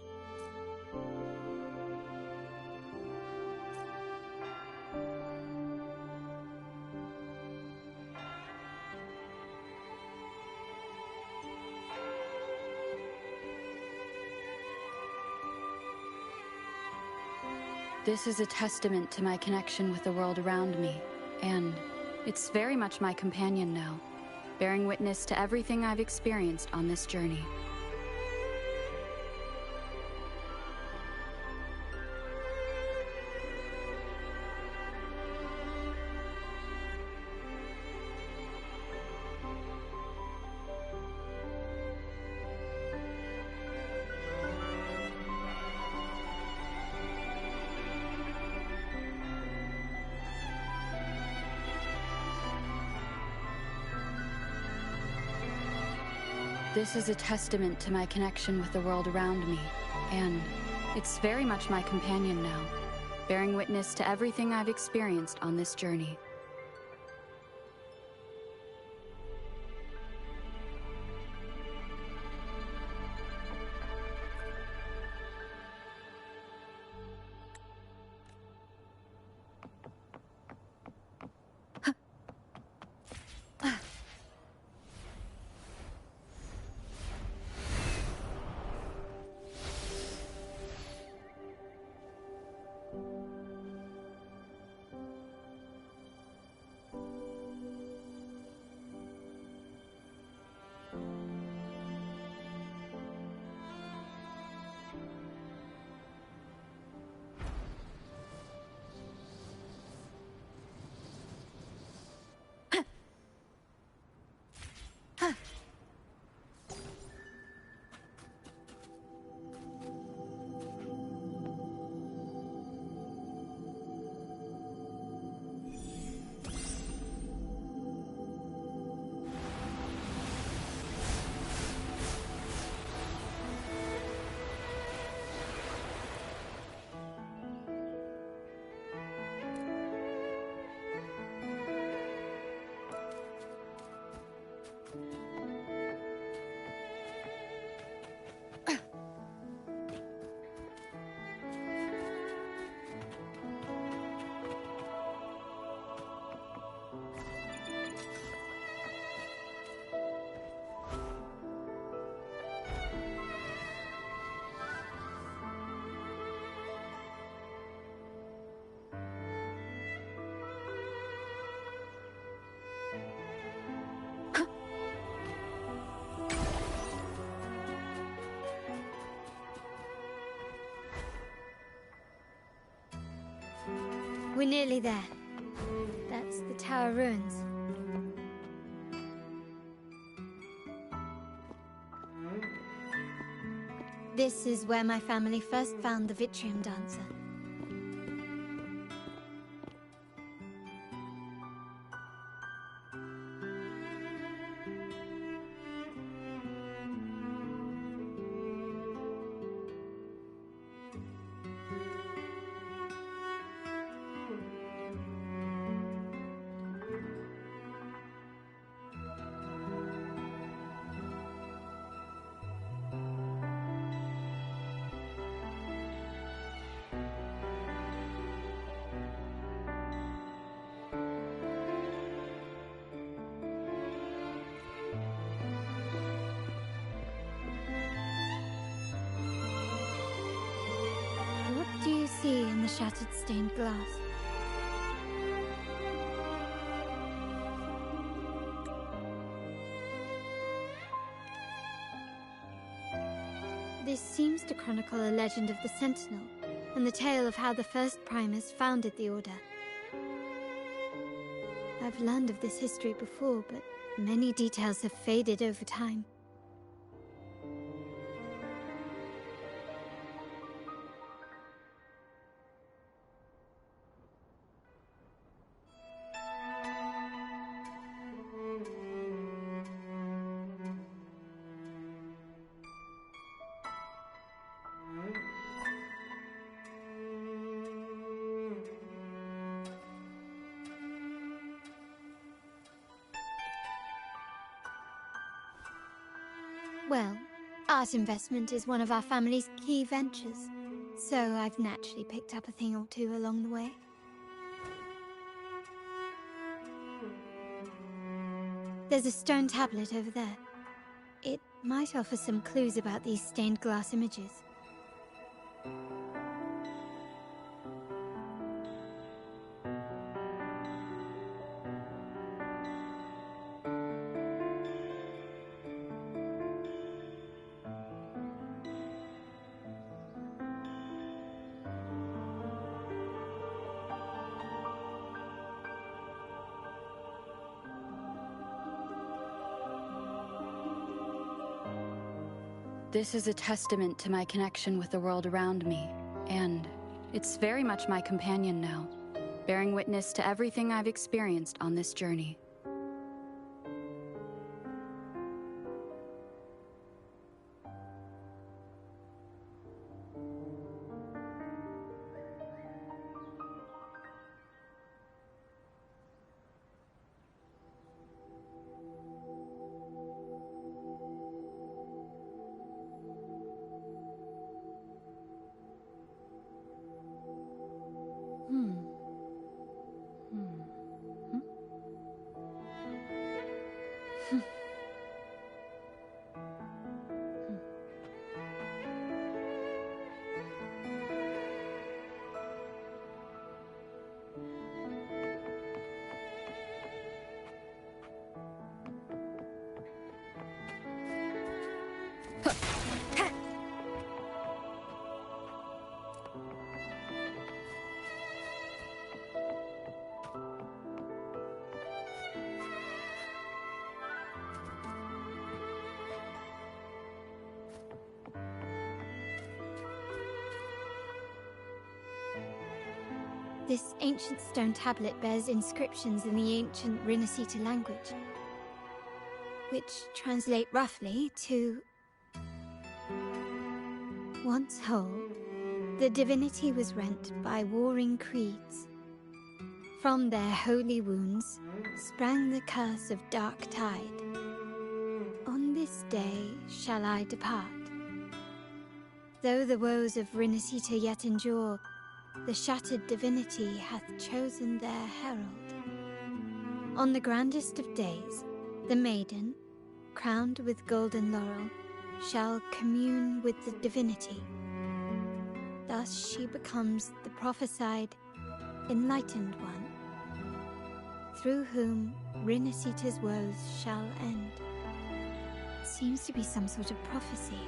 This is a testament to my connection with the world around me, and it's very much my companion now, bearing witness to everything I've experienced on this journey. This is a testament to my connection with the world around me, and it's very much my companion now, bearing witness to everything I've experienced on this journey. We're nearly there. That's the tower ruins. This is where my family first found the Vitrium Dancer. shattered stained glass. This seems to chronicle a legend of the Sentinel, and the tale of how the first Primus founded the Order. I've learned of this history before, but many details have faded over time. Well, art investment is one of our family's key ventures, so I've naturally picked up a thing or two along the way. There's a stone tablet over there. It might offer some clues about these stained glass images. This is a testament to my connection with the world around me, and it's very much my companion now, bearing witness to everything I've experienced on this journey. This ancient stone tablet bears inscriptions in the ancient Rinascita language, which translate roughly to... Once whole, the divinity was rent by warring creeds. From their holy wounds sprang the curse of dark tide. On this day shall I depart. Though the woes of Rinascita yet endure, the shattered divinity hath chosen their herald. On the grandest of days, the maiden, crowned with golden laurel, shall commune with the divinity. Thus she becomes the prophesied, enlightened one, through whom Rinascita's woes shall end. Seems to be some sort of prophecy.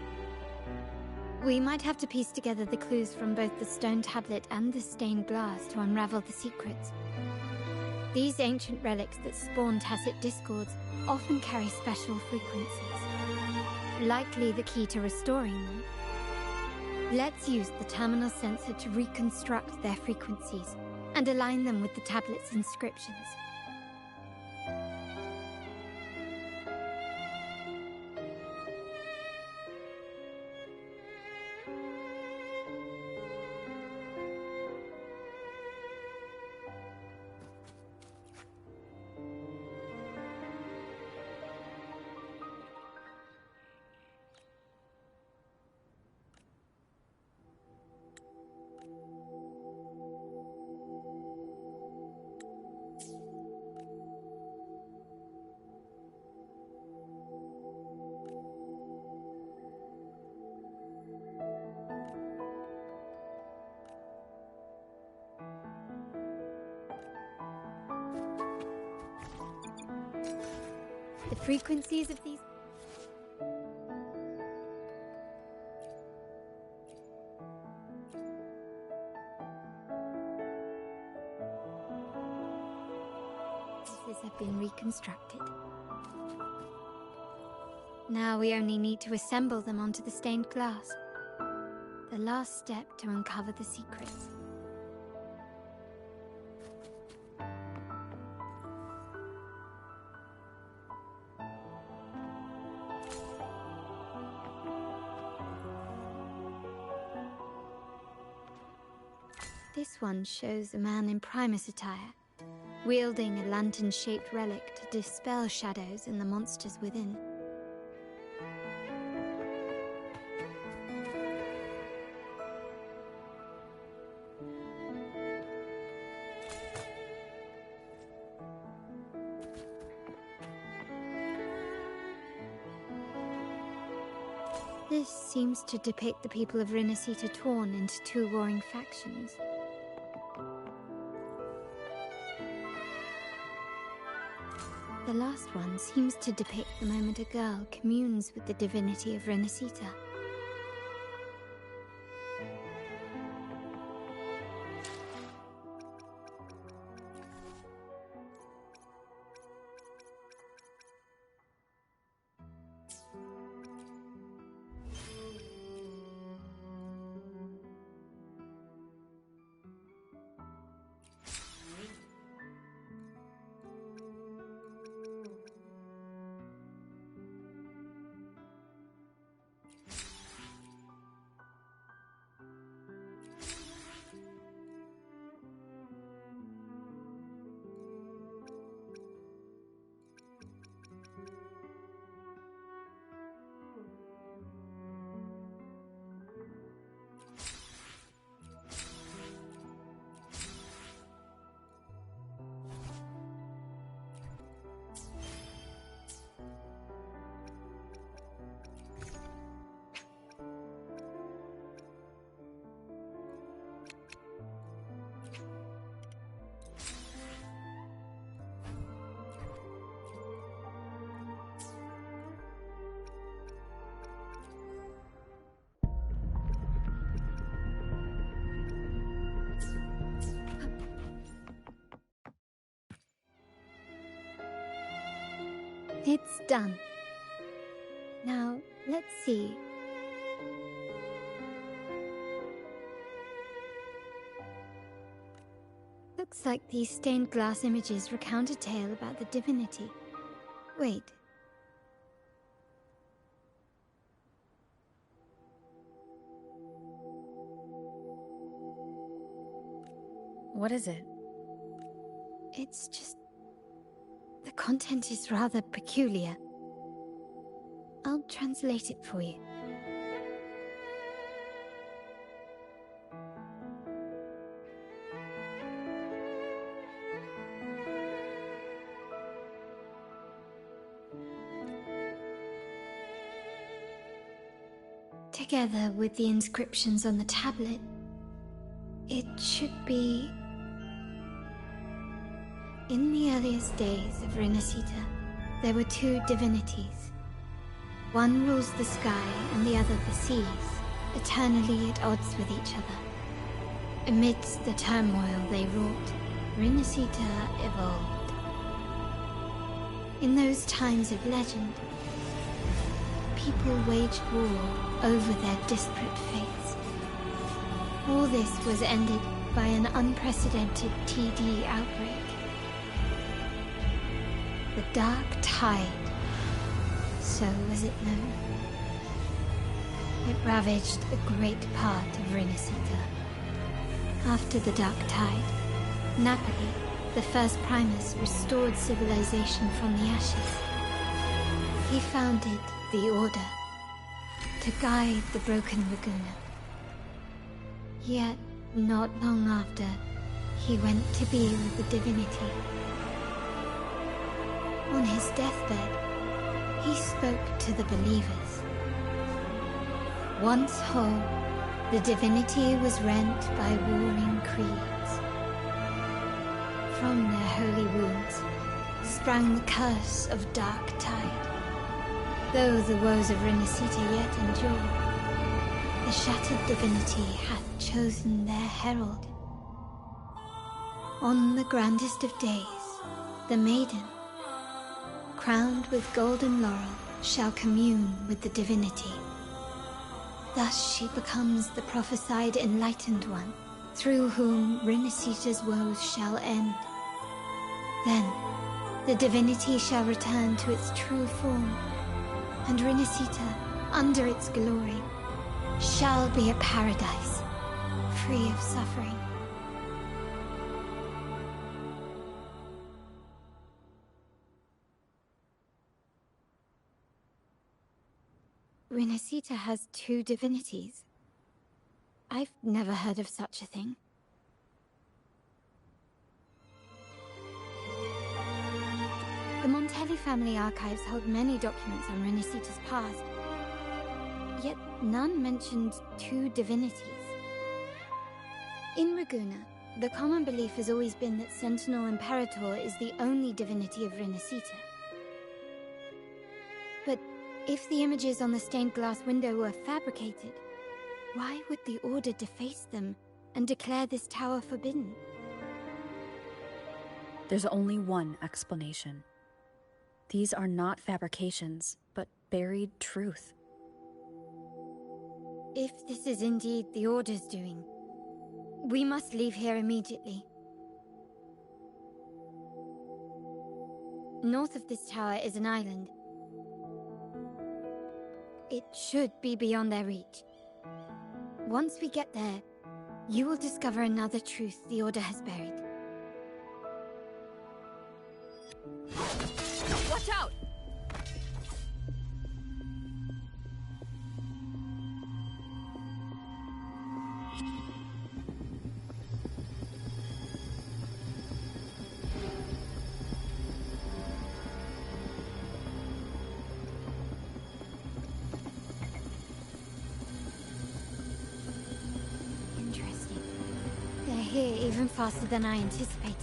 We might have to piece together the clues from both the stone tablet and the stained glass to unravel the secrets. These ancient relics that spawn tacit discords often carry special frequencies, likely the key to restoring them. Let's use the terminal sensor to reconstruct their frequencies and align them with the tablet's inscriptions. The frequencies of these... pieces have been reconstructed. Now we only need to assemble them onto the stained glass. The last step to uncover the secrets. This one shows a man in Primus attire, wielding a lantern-shaped relic to dispel shadows and the monsters within. This seems to depict the people of Rinasita torn into two warring factions. The last one seems to depict the moment a girl communes with the divinity of Rinasita. It's done. Now, let's see. Looks like these stained glass images recount a tale about the divinity. Wait. What is it? It's just... the content is rather peculiar. I'll translate it for you. Together with the inscriptions on the tablet, it should be... In the earliest days of Rinasita, there were two divinities. One rules the sky and the other the seas, eternally at odds with each other. Amidst the turmoil they wrought, Rinasita evolved. In those times of legend, people waged war over their disparate fates. All this was ended by an unprecedented TD outbreak. The Dark Tide, so was it known. It ravaged a great part of Rinasita. After the Dark Tide, Napoli, the first Primus, restored civilization from the ashes. He founded the Order to guide the broken Laguna. Yet, not long after, he went to be with the divinity. On his deathbed, he spoke to the believers. Once whole, the divinity was rent by warring creeds. From their holy wounds, sprang the curse of Dark Tide. Though the woes of Renacita yet endure, the shattered divinity hath chosen their herald. On the grandest of days, the maiden, crowned with golden laurel, shall commune with the divinity. Thus she becomes the prophesied enlightened one, through whom Renacita's woes shall end. Then, the divinity shall return to its true form, and Renacita, under its glory, shall be a paradise, free of suffering. Renacita has two divinities. I've never heard of such a thing. The Montelli family archives hold many documents on Renacita's past, yet none mentioned two divinities. In Ragusa, the common belief has always been that Sentinel Imperator is the only divinity of Renacita. But if the images on the stained glass window were fabricated, why would the Order deface them and declare this tower forbidden? There's only one explanation. These are not fabrications, but buried truth. If this is indeed the Order's doing, we must leave here immediately. North of this tower is an island. It should be beyond their reach. Once we get there, you will discover another truth the Order has buried. Watch out! Interesting. They're here even faster than I anticipated.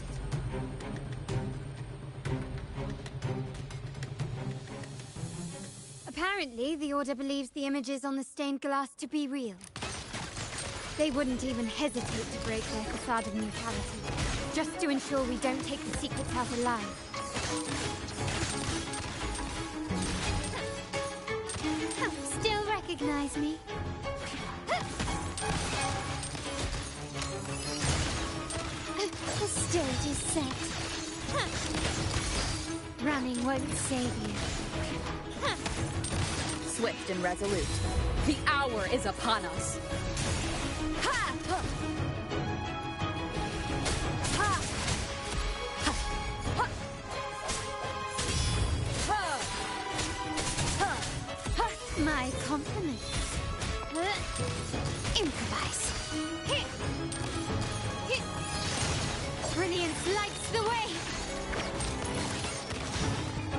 Apparently, the Order believes the images on the stained glass to be real. They wouldn't even hesitate to break their facade of neutrality, just to ensure we don't take the secrets out alive. Still recognize me? The stage is set. Running won't save you. Swift and resolute. The hour is upon us. Ha! Ha! Ha! Ha! Ha! Ha! Ha! My compliments. Improvise. Brilliance lights the way.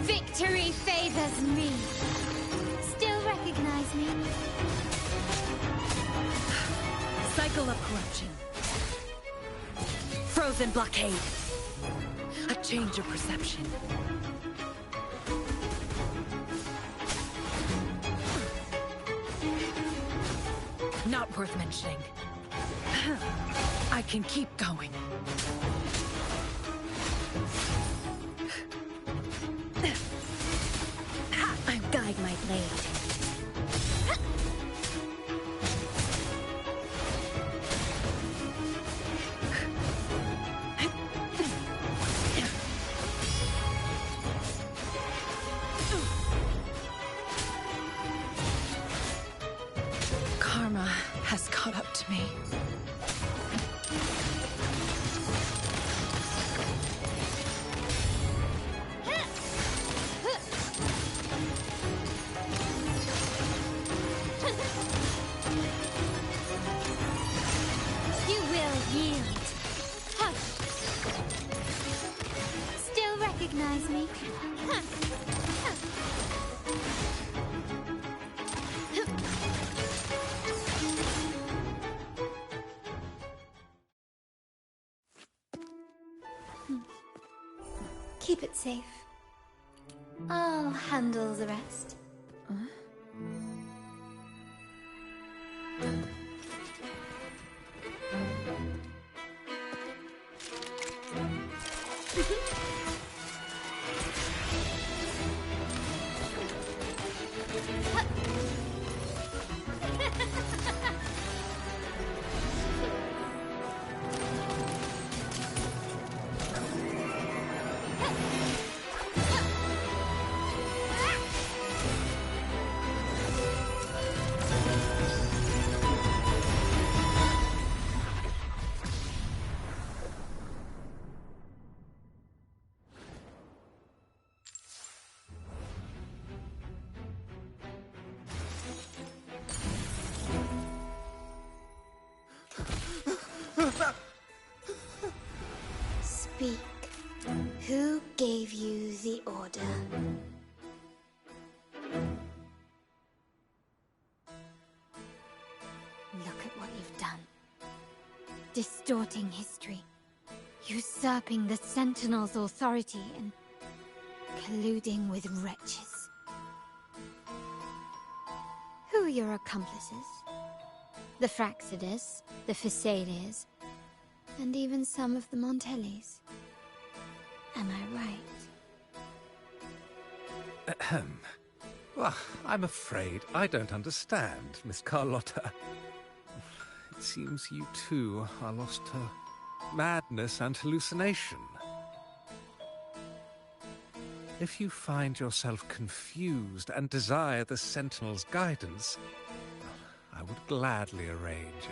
Victory favors me. Still recognize me? Cycle of corruption. Frozen blockade. A change of perception. Not worth mentioning. I can keep going. Guide my blade. Karma has caught up to me. You will yield. Huh. Still recognize me? Huh. Huh. Keep it safe. I'll handle the rest. Speak. Who gave you the order? Look at what you've done. Distorting history. Usurping the Sentinel's authority and colluding with wretches. Who are your accomplices? The Fraxidus, the Phisalias, and even some of the Montellis. Am I right? Ahem. Well, I'm afraid I don't understand, Miss Carlotta. It seems you too are lost to madness and hallucination. If you find yourself confused and desire the Sentinel's guidance, I would gladly arrange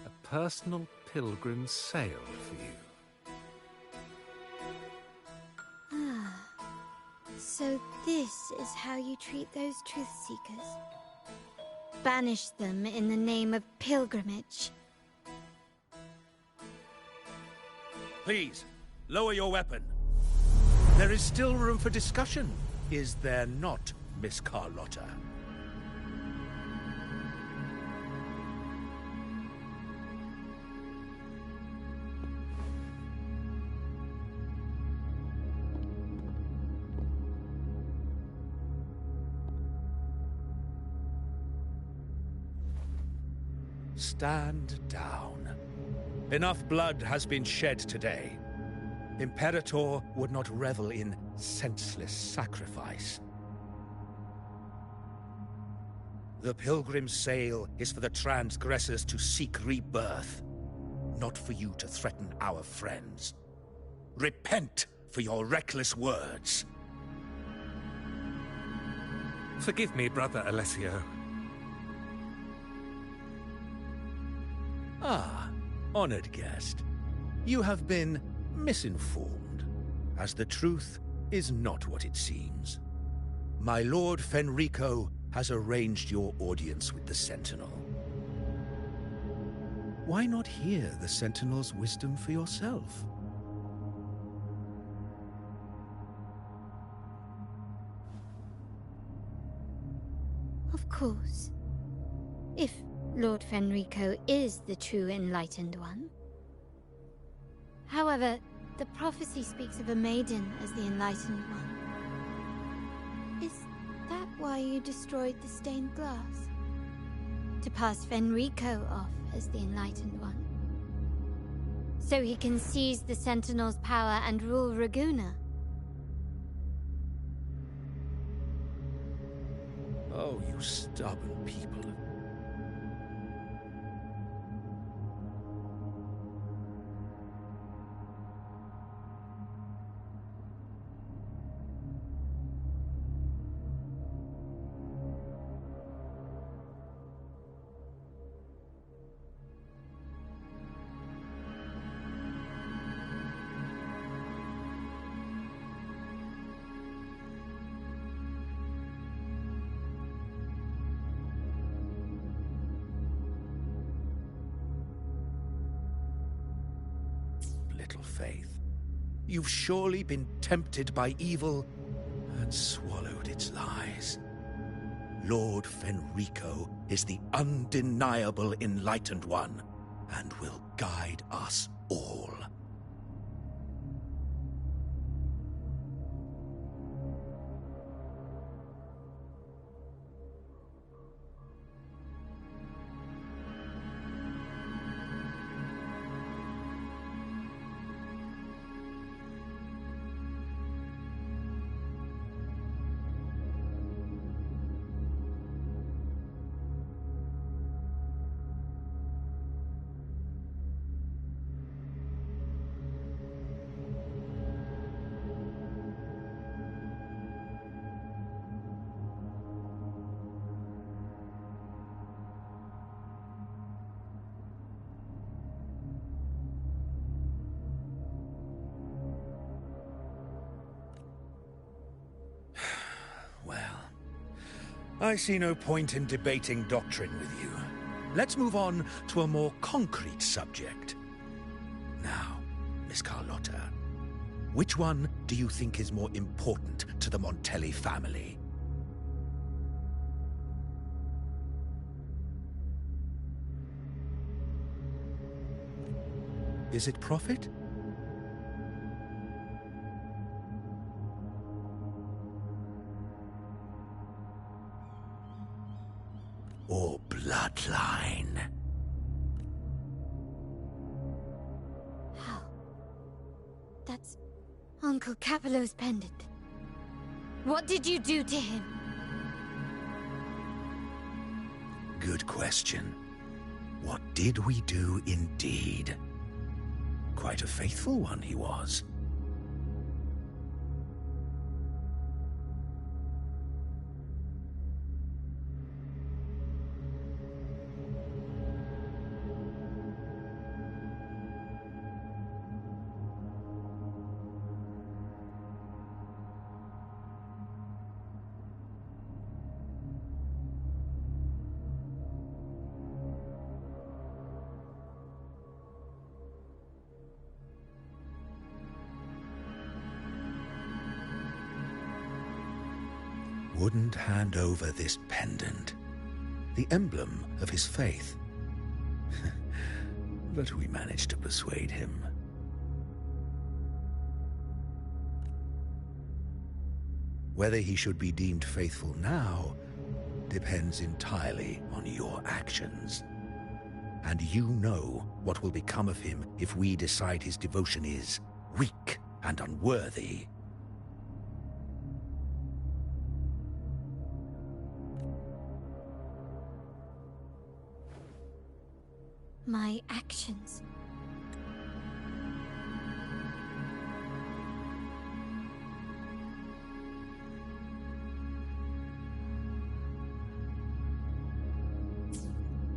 a personal pilgrim sail for you. So this is how you treat those truth seekers. Banish them in the name of pilgrimage. Please, lower your weapon. There is still room for discussion, is there not, Miss Carlotta? Stand down. Enough blood has been shed today. Imperator would not revel in senseless sacrifice. The pilgrim's sail is for the transgressors to seek rebirth, not for you to threaten our friends. Repent for your reckless words. Forgive me, Brother Alessio. Ah, honored guest. You have been misinformed, as the truth is not what it seems. My Lord Fenrico has arranged your audience with the Sentinel. Why not hear the Sentinel's wisdom for yourself? Of course. If Lord Fenrico is the true Enlightened One. However, the prophecy speaks of a maiden as the Enlightened One. Is that why you destroyed the stained glass? To pass Fenrico off as the Enlightened One? So he can seize the Sentinel's power and rule Raguna? Oh, you stubborn people. Faith. You've surely been tempted by evil and swallowed its lies. Lord Fenrico is the undeniable Enlightened One and will guide us all. I see no point in debating doctrine with you. Let's move on to a more concrete subject. Now, Miss Carlotta, which one do you think is more important to the Montelli family? Is it profit? Or bloodline? How? That's Uncle Capello's pendant. What did you do to him? Good question. What did we do indeed? Quite a faithful one he was. Wouldn't hand over this pendant, the emblem of his faith. But we managed to persuade him. Whether he should be deemed faithful now depends entirely on your actions. And you know what will become of him if we decide his devotion is weak and unworthy. My actions.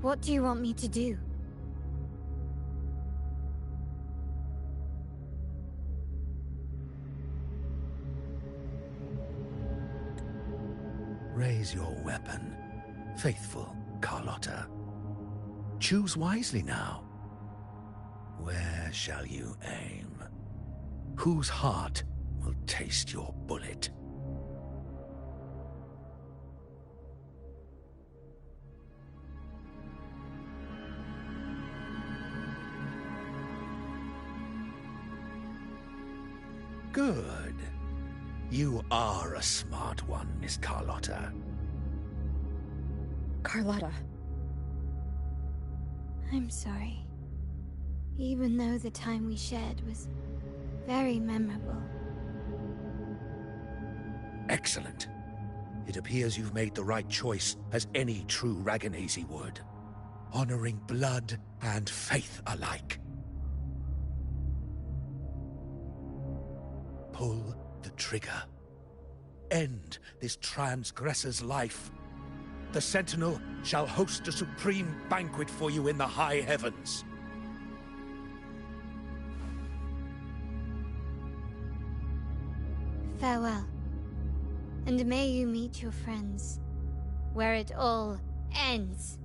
What do you want me to do? Raise your weapon, faithful Carlotta. Choose wisely now. Where shall you aim? Whose heart will taste your bullet? Good. You are a smart one, Miss Carlotta. Carlotta. I'm sorry. Even though the time we shared was very memorable. Excellent. It appears you've made the right choice, as any true Ragganese would. Honoring blood and faith alike. Pull the trigger. End this transgressor's life. The Sentinel shall host a supreme banquet for you in the high heavens. Farewell. And may you meet your friends, where it all ends.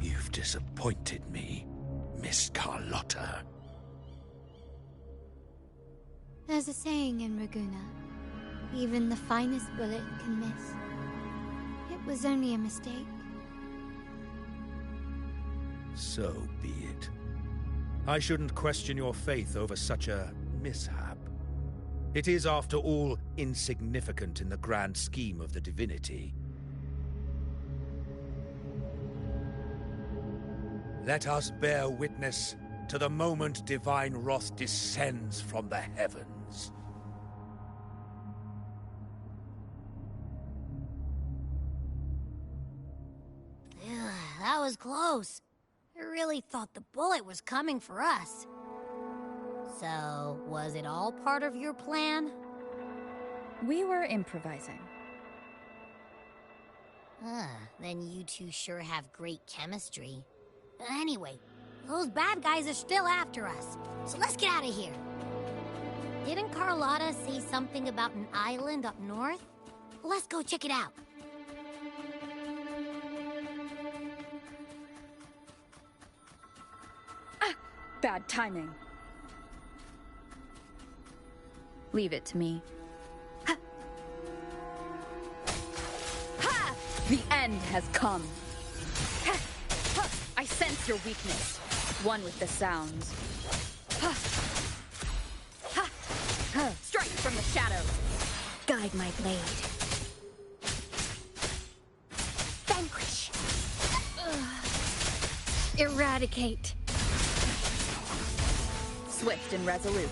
You've disappointed me, Miss Carlotta. There's a saying in Raguna, even the finest bullet can miss. It was only a mistake. So be it. I shouldn't question your faith over such a mishap. It is, after all, insignificant in the grand scheme of the divinity. Let us bear witness to the moment divine wrath descends from the heavens. That was close. I really thought the bullet was coming for us. So, was it all part of your plan? We were improvising. Then you two sure have great chemistry. Anyway, those bad guys are still after us, so let's get out of here. Didn't Carlotta say something about an island up north? Let's go check it out. Bad timing. Leave it to me. Ha! Ha! The end has come. Ha! Ha! I sense your weakness. One with the sounds. Ha! Ha! Ha! Strike from the shadows. Guide my blade. Vanquish. Eradicate. Swift and resolute.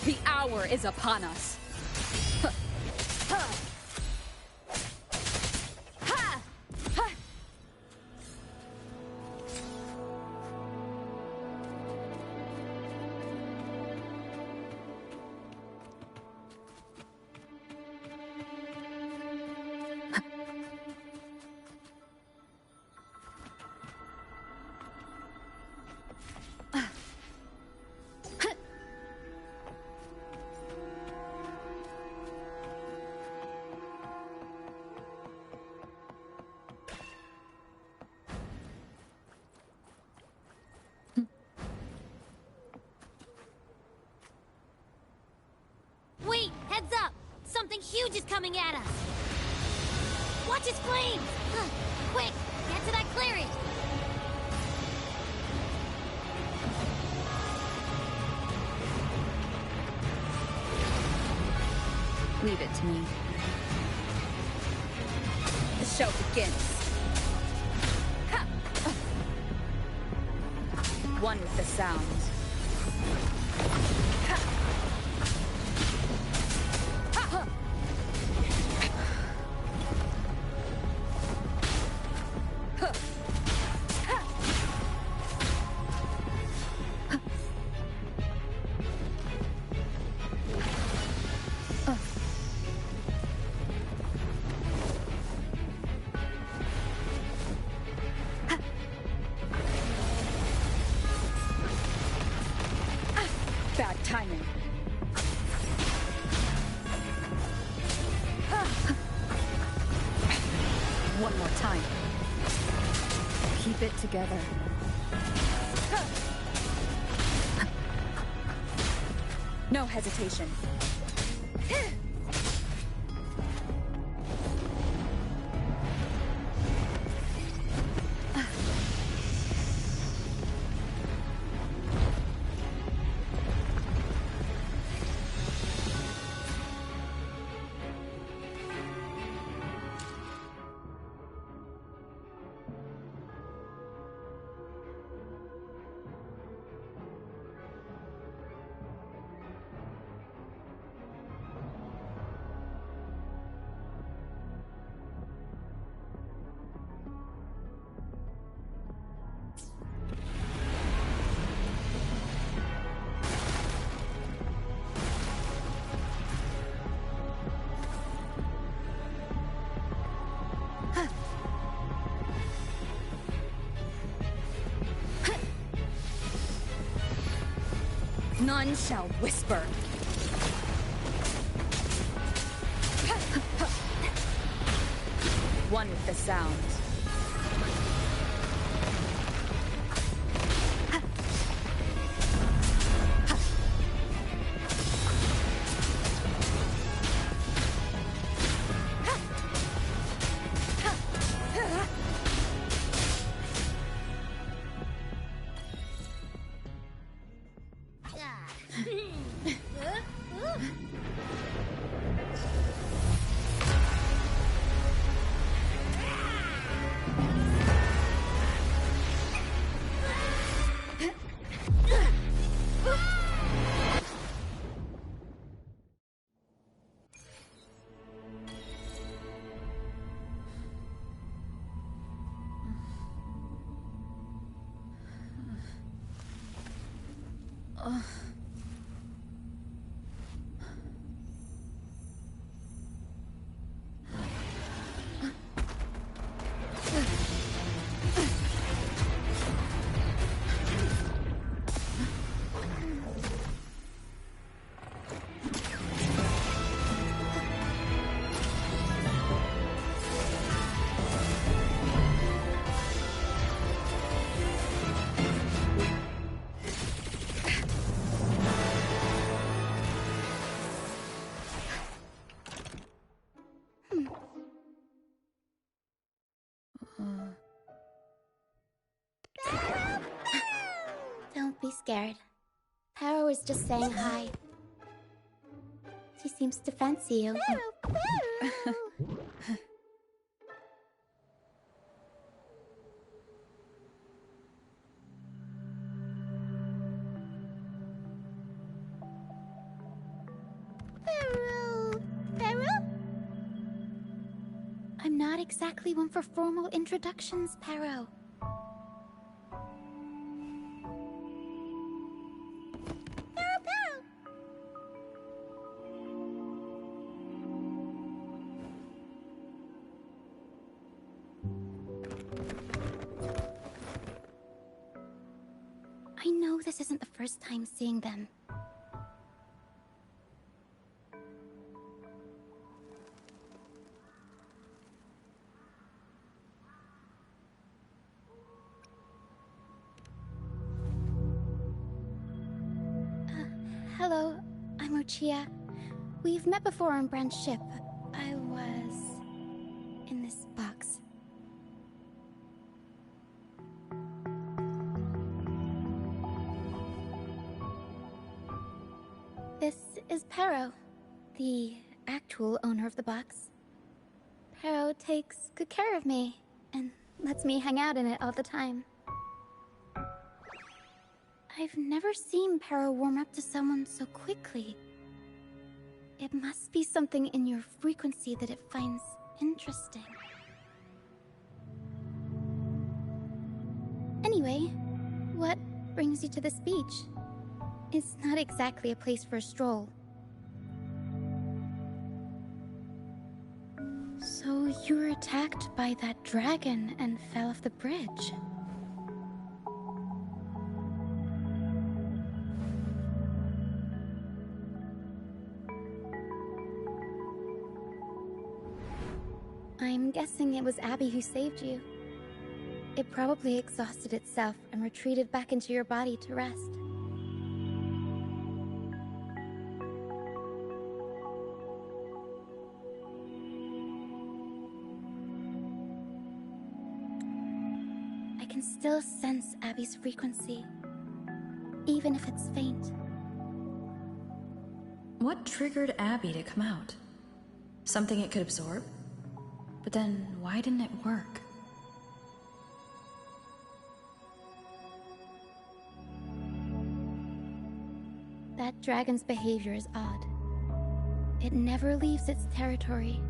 The hour is upon us. Wait, heads up! Something huge is coming at us! Watch its flames! Quick, get to that clearing! Leave it to me. The show begins. Ha! One with the sounds. Ha! Ha! Ha! Bad timing. One more time. Keep it together. No hesitation. None shall whisper. One with the sounds. scared. Paro is just saying hi. She seems to fancy you. Paro? I'm not exactly one for formal introductions, Paro. I know this isn't the first time seeing them. Hello, I'm Ochia. We've met before on Brand's ship. I was in this box. This is Paro, the actual owner of the box. Paro takes good care of me and lets me hang out in it all the time. I've never seen Paro warm up to someone so quickly. It must be something in your frequency that it finds interesting. Anyway, what brings you to this beach? It's not exactly a place for a stroll. So you were attacked by that dragon and fell off the bridge. I'm guessing it was Abby who saved you. It probably exhausted itself and retreated back into your body to rest. I can still sense Abby's frequency, even if it's faint. What triggered Abby to come out? Something it could absorb? But then, why didn't it work? That dragon's behavior is odd. It never leaves its territory.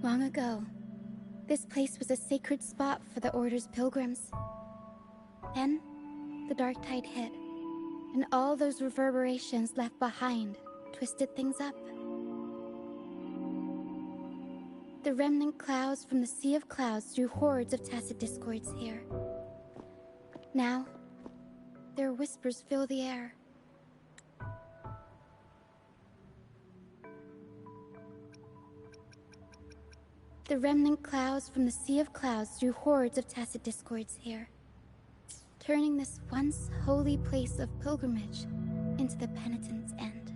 Long ago, this place was a sacred spot for the Order's pilgrims. Then, the dark tide hit, and all those reverberations left behind twisted things up. The remnant clouds from the Sea of Clouds drew hordes of tacit discords here. Now, their whispers fill the air. The remnant clouds from the Sea of Clouds drew hordes of tacit discords here, turning this once holy place of pilgrimage into the penitent's end.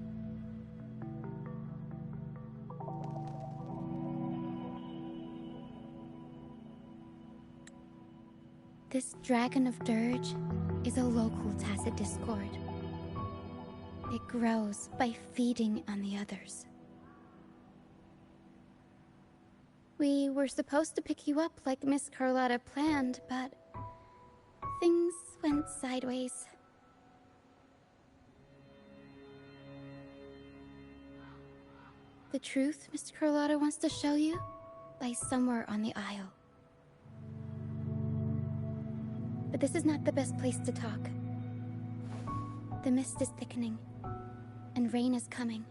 This Dragon of Dirge is a local tacit discord. It grows by feeding on the others. We were supposed to pick you up like Miss Carlotta planned, but things went sideways. The truth Miss Carlotta wants to show you lies somewhere on the Isle. But this is not the best place to talk. The mist is thickening, and rain is coming.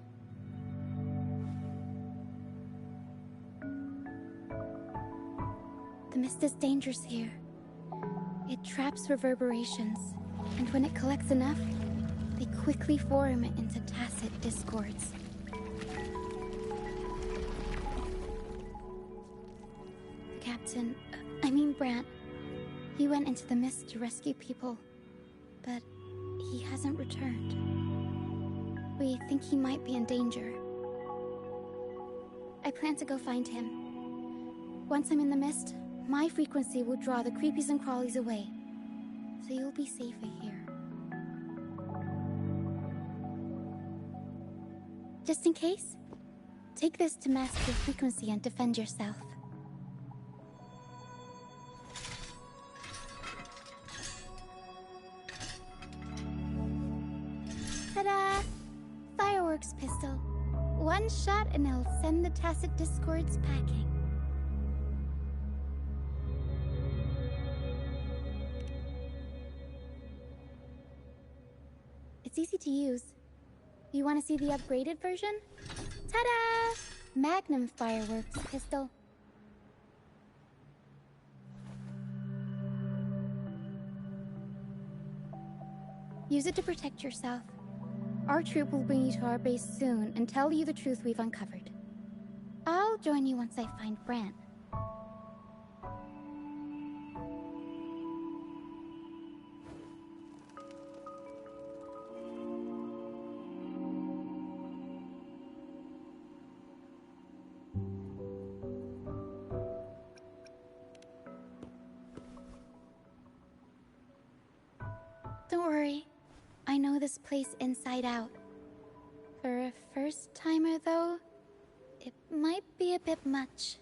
The mist is dangerous here. It traps reverberations, and when it collects enough, they quickly form into tacit tacit discords. The captain, Brant, he went into the mist to rescue people, but he hasn't returned. We think he might be in danger. I plan to go find him. Once I'm in the mist, my frequency will draw the creepies and crawlies away, so you'll be safer here. Just in case, take this to mask your frequency and defend yourself. Ta-da! Fireworks pistol. One shot and it'll send the tacit discords packing. It's easy to use. You want to see the upgraded version? Ta-da! Magnum fireworks pistol. Use it to protect yourself. Our troop will bring you to our base soon and tell you the truth we've uncovered. I'll join you once I find Brant. Don't worry. I know this place inside out. For a first-timer, though, it might be a bit much.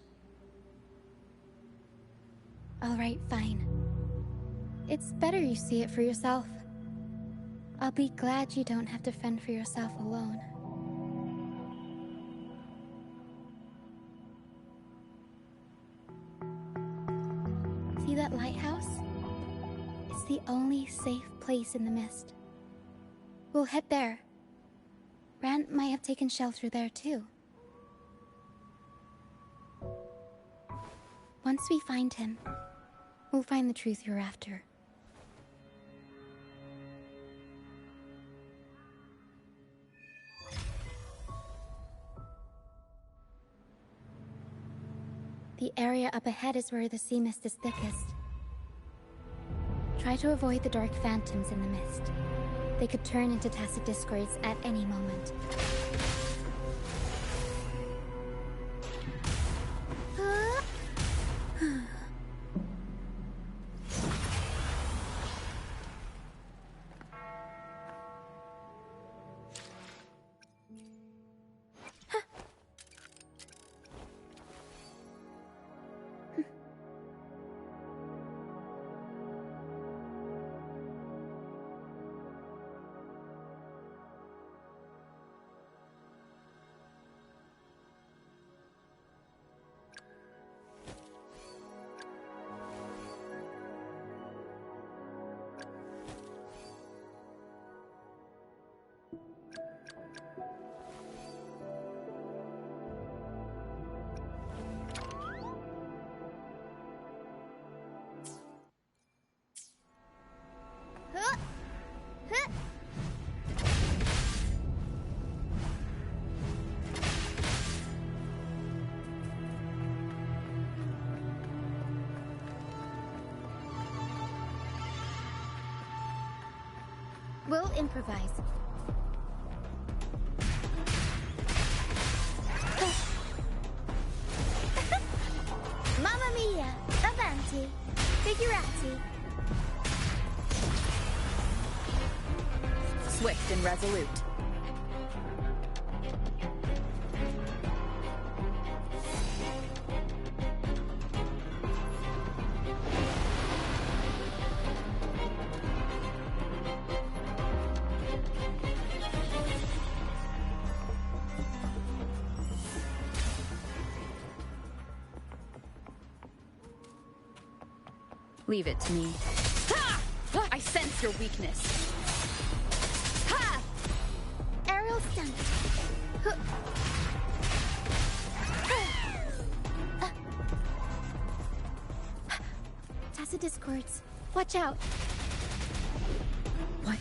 Alright, fine. It's better you see it for yourself. I'll be glad you don't have to fend for yourself alone. See that lighthouse? It's the only safe place in the mist. We'll head there. Brant might have taken shelter there too. Once we find him, we'll find the truth you're after. The area up ahead is where the sea mist is thickest. Try to avoid the dark phantoms in the mist. They could turn into tacit discords at any moment. We'll improvise. Mamma mia! Avanti! Figurati! Swift and resolute. Leave it to me. Ha! I sense your weakness. Ha! Aerial stunt. Tacit discords. Watch out. What?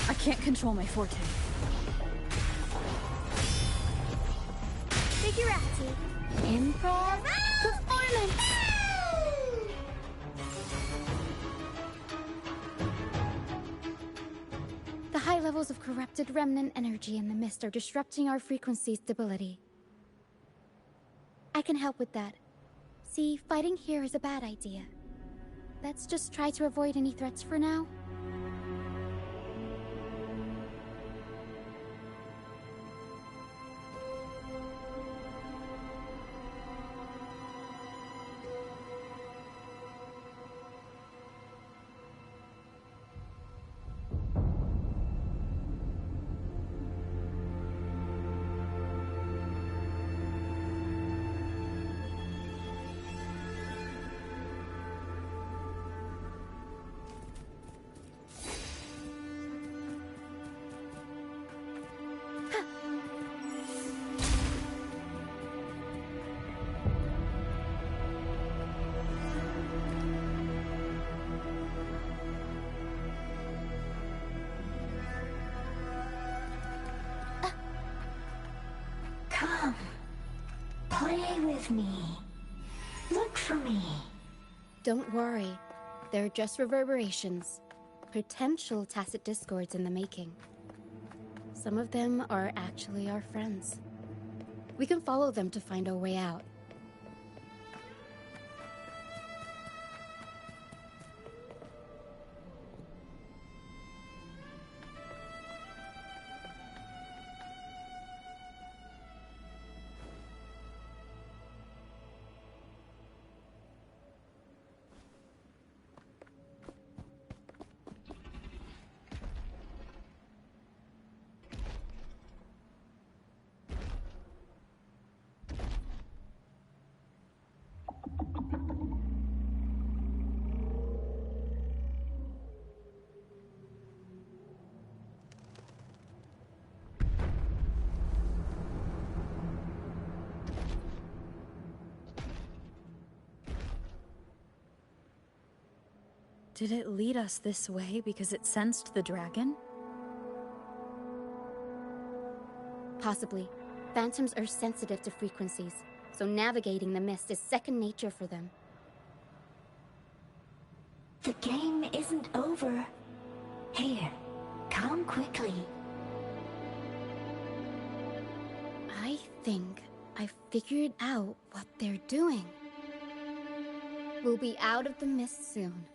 I can't control my forte. figurati. Improv performance. The high levels of corrupted remnant energy in the mist are disrupting our frequency stability. I can help with that. See, fighting here is a bad idea. Let's just try to avoid any threats for now. Come, play with me. Look for me. Don't worry. They're just reverberations. Potential tacit discords in the making. Some of them are actually our friends. We can follow them to find our way out. Did it lead us this way because it sensed the dragon? Possibly. Phantoms are sensitive to frequencies, so navigating the mist is second nature for them. The game isn't over. Here, come quickly. I think I figured out what they're doing. We'll be out of the mist soon.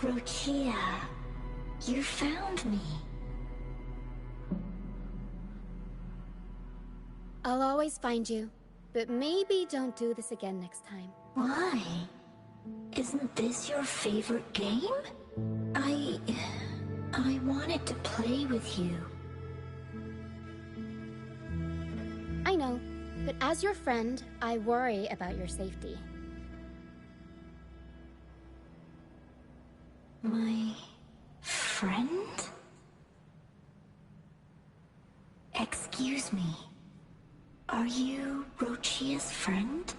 Rochia, you found me. I'll always find you, but maybe don't do this again next time. Why? Isn't this your favorite game? I wanted to play with you. I know, but as your friend, I worry about your safety. My friend? Excuse me. Are you Rochia's friend?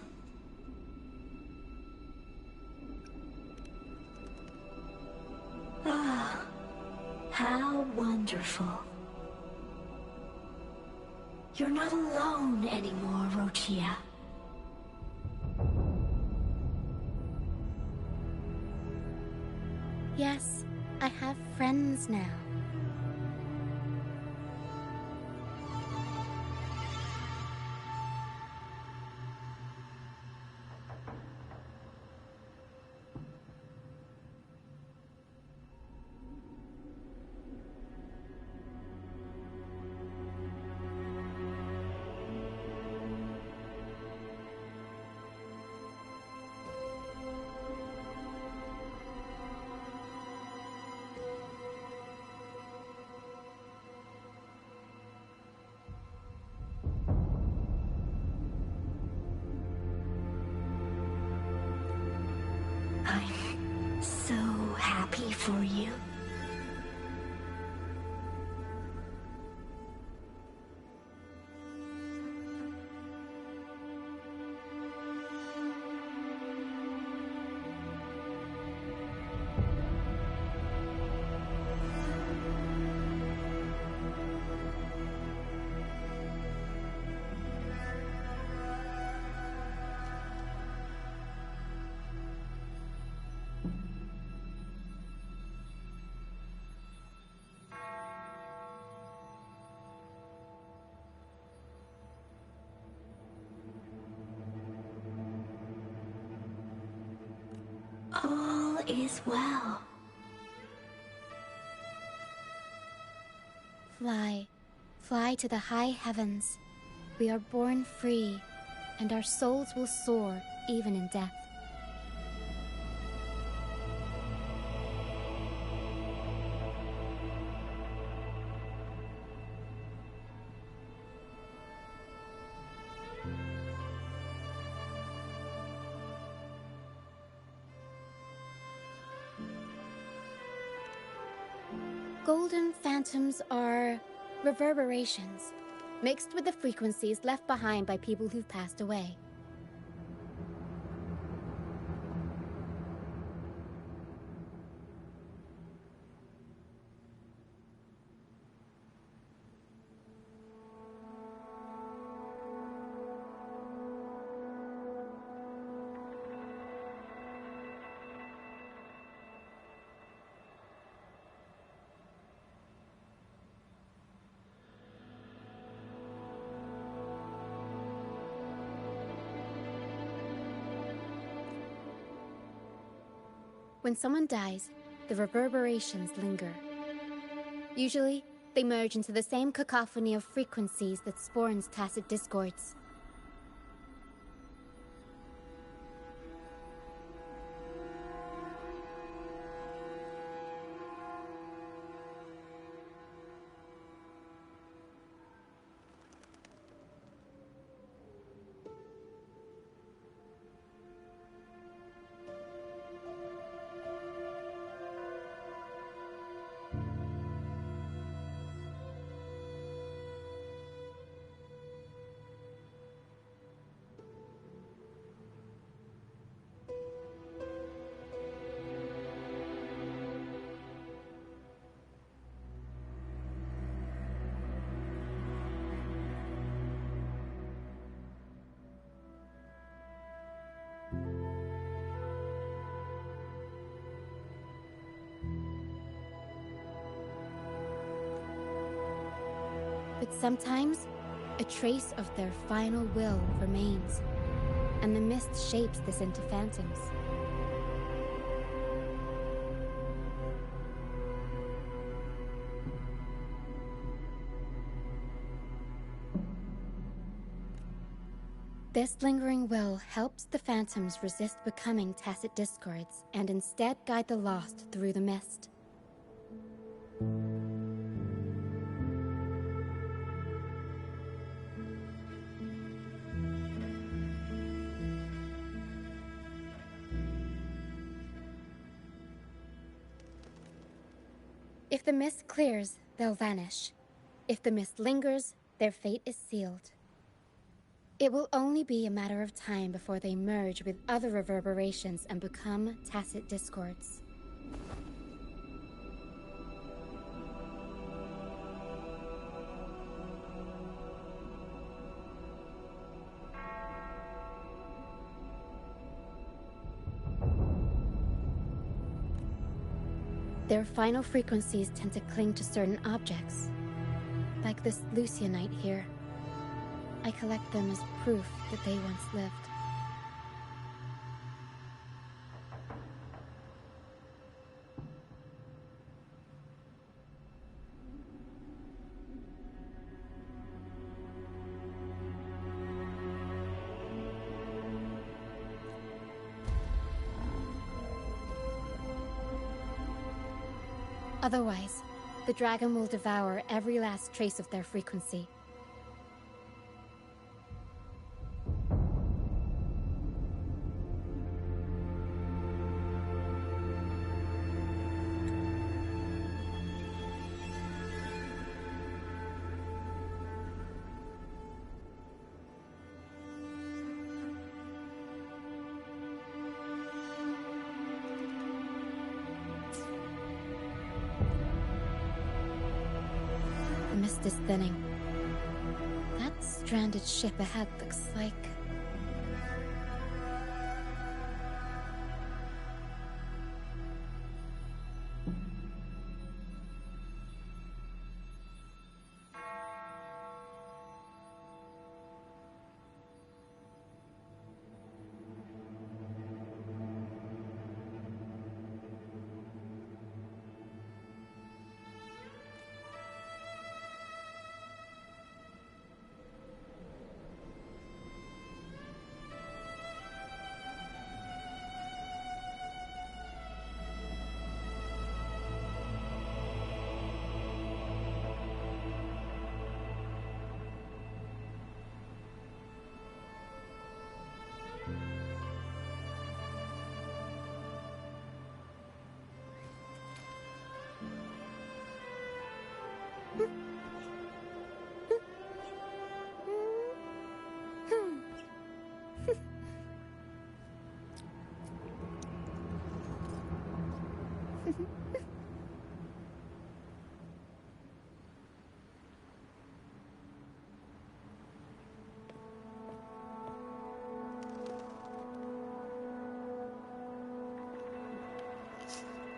Ah, how wonderful. You're not alone anymore, Rochia. Yes, I have friends now. I'm so happy for you. All is well. Fly. Fly to the high heavens. We are born free, and our souls will soar even in death. Golden phantoms are reverberations, mixed with the frequencies left behind by people who've passed away. When someone dies, the reverberations linger. Usually, they merge into the same cacophony of frequencies that spawns tacit discords. But sometimes, a trace of their final will remains, and the mist shapes this into phantoms. This lingering will helps the phantoms resist becoming tacit discords and instead guide the lost through the mist. If the mist clears, they'll vanish. If the mist lingers, their fate is sealed. It will only be a matter of time before they merge with other reverberations and become tacit discords. Their final frequencies tend to cling to certain objects, like this Lucianite here. I collect them as proof that they once lived. Otherwise, the dragon will devour every last trace of their frequency. The mist is thinning. That stranded ship ahead looks like...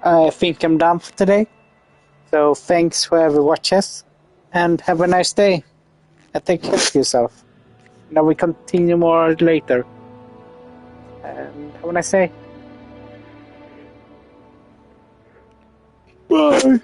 I think I'm done for today. So thanks whoever watches, and have a nice day. And take care of yourself. Now we continue more later. And have a nice day. Bye.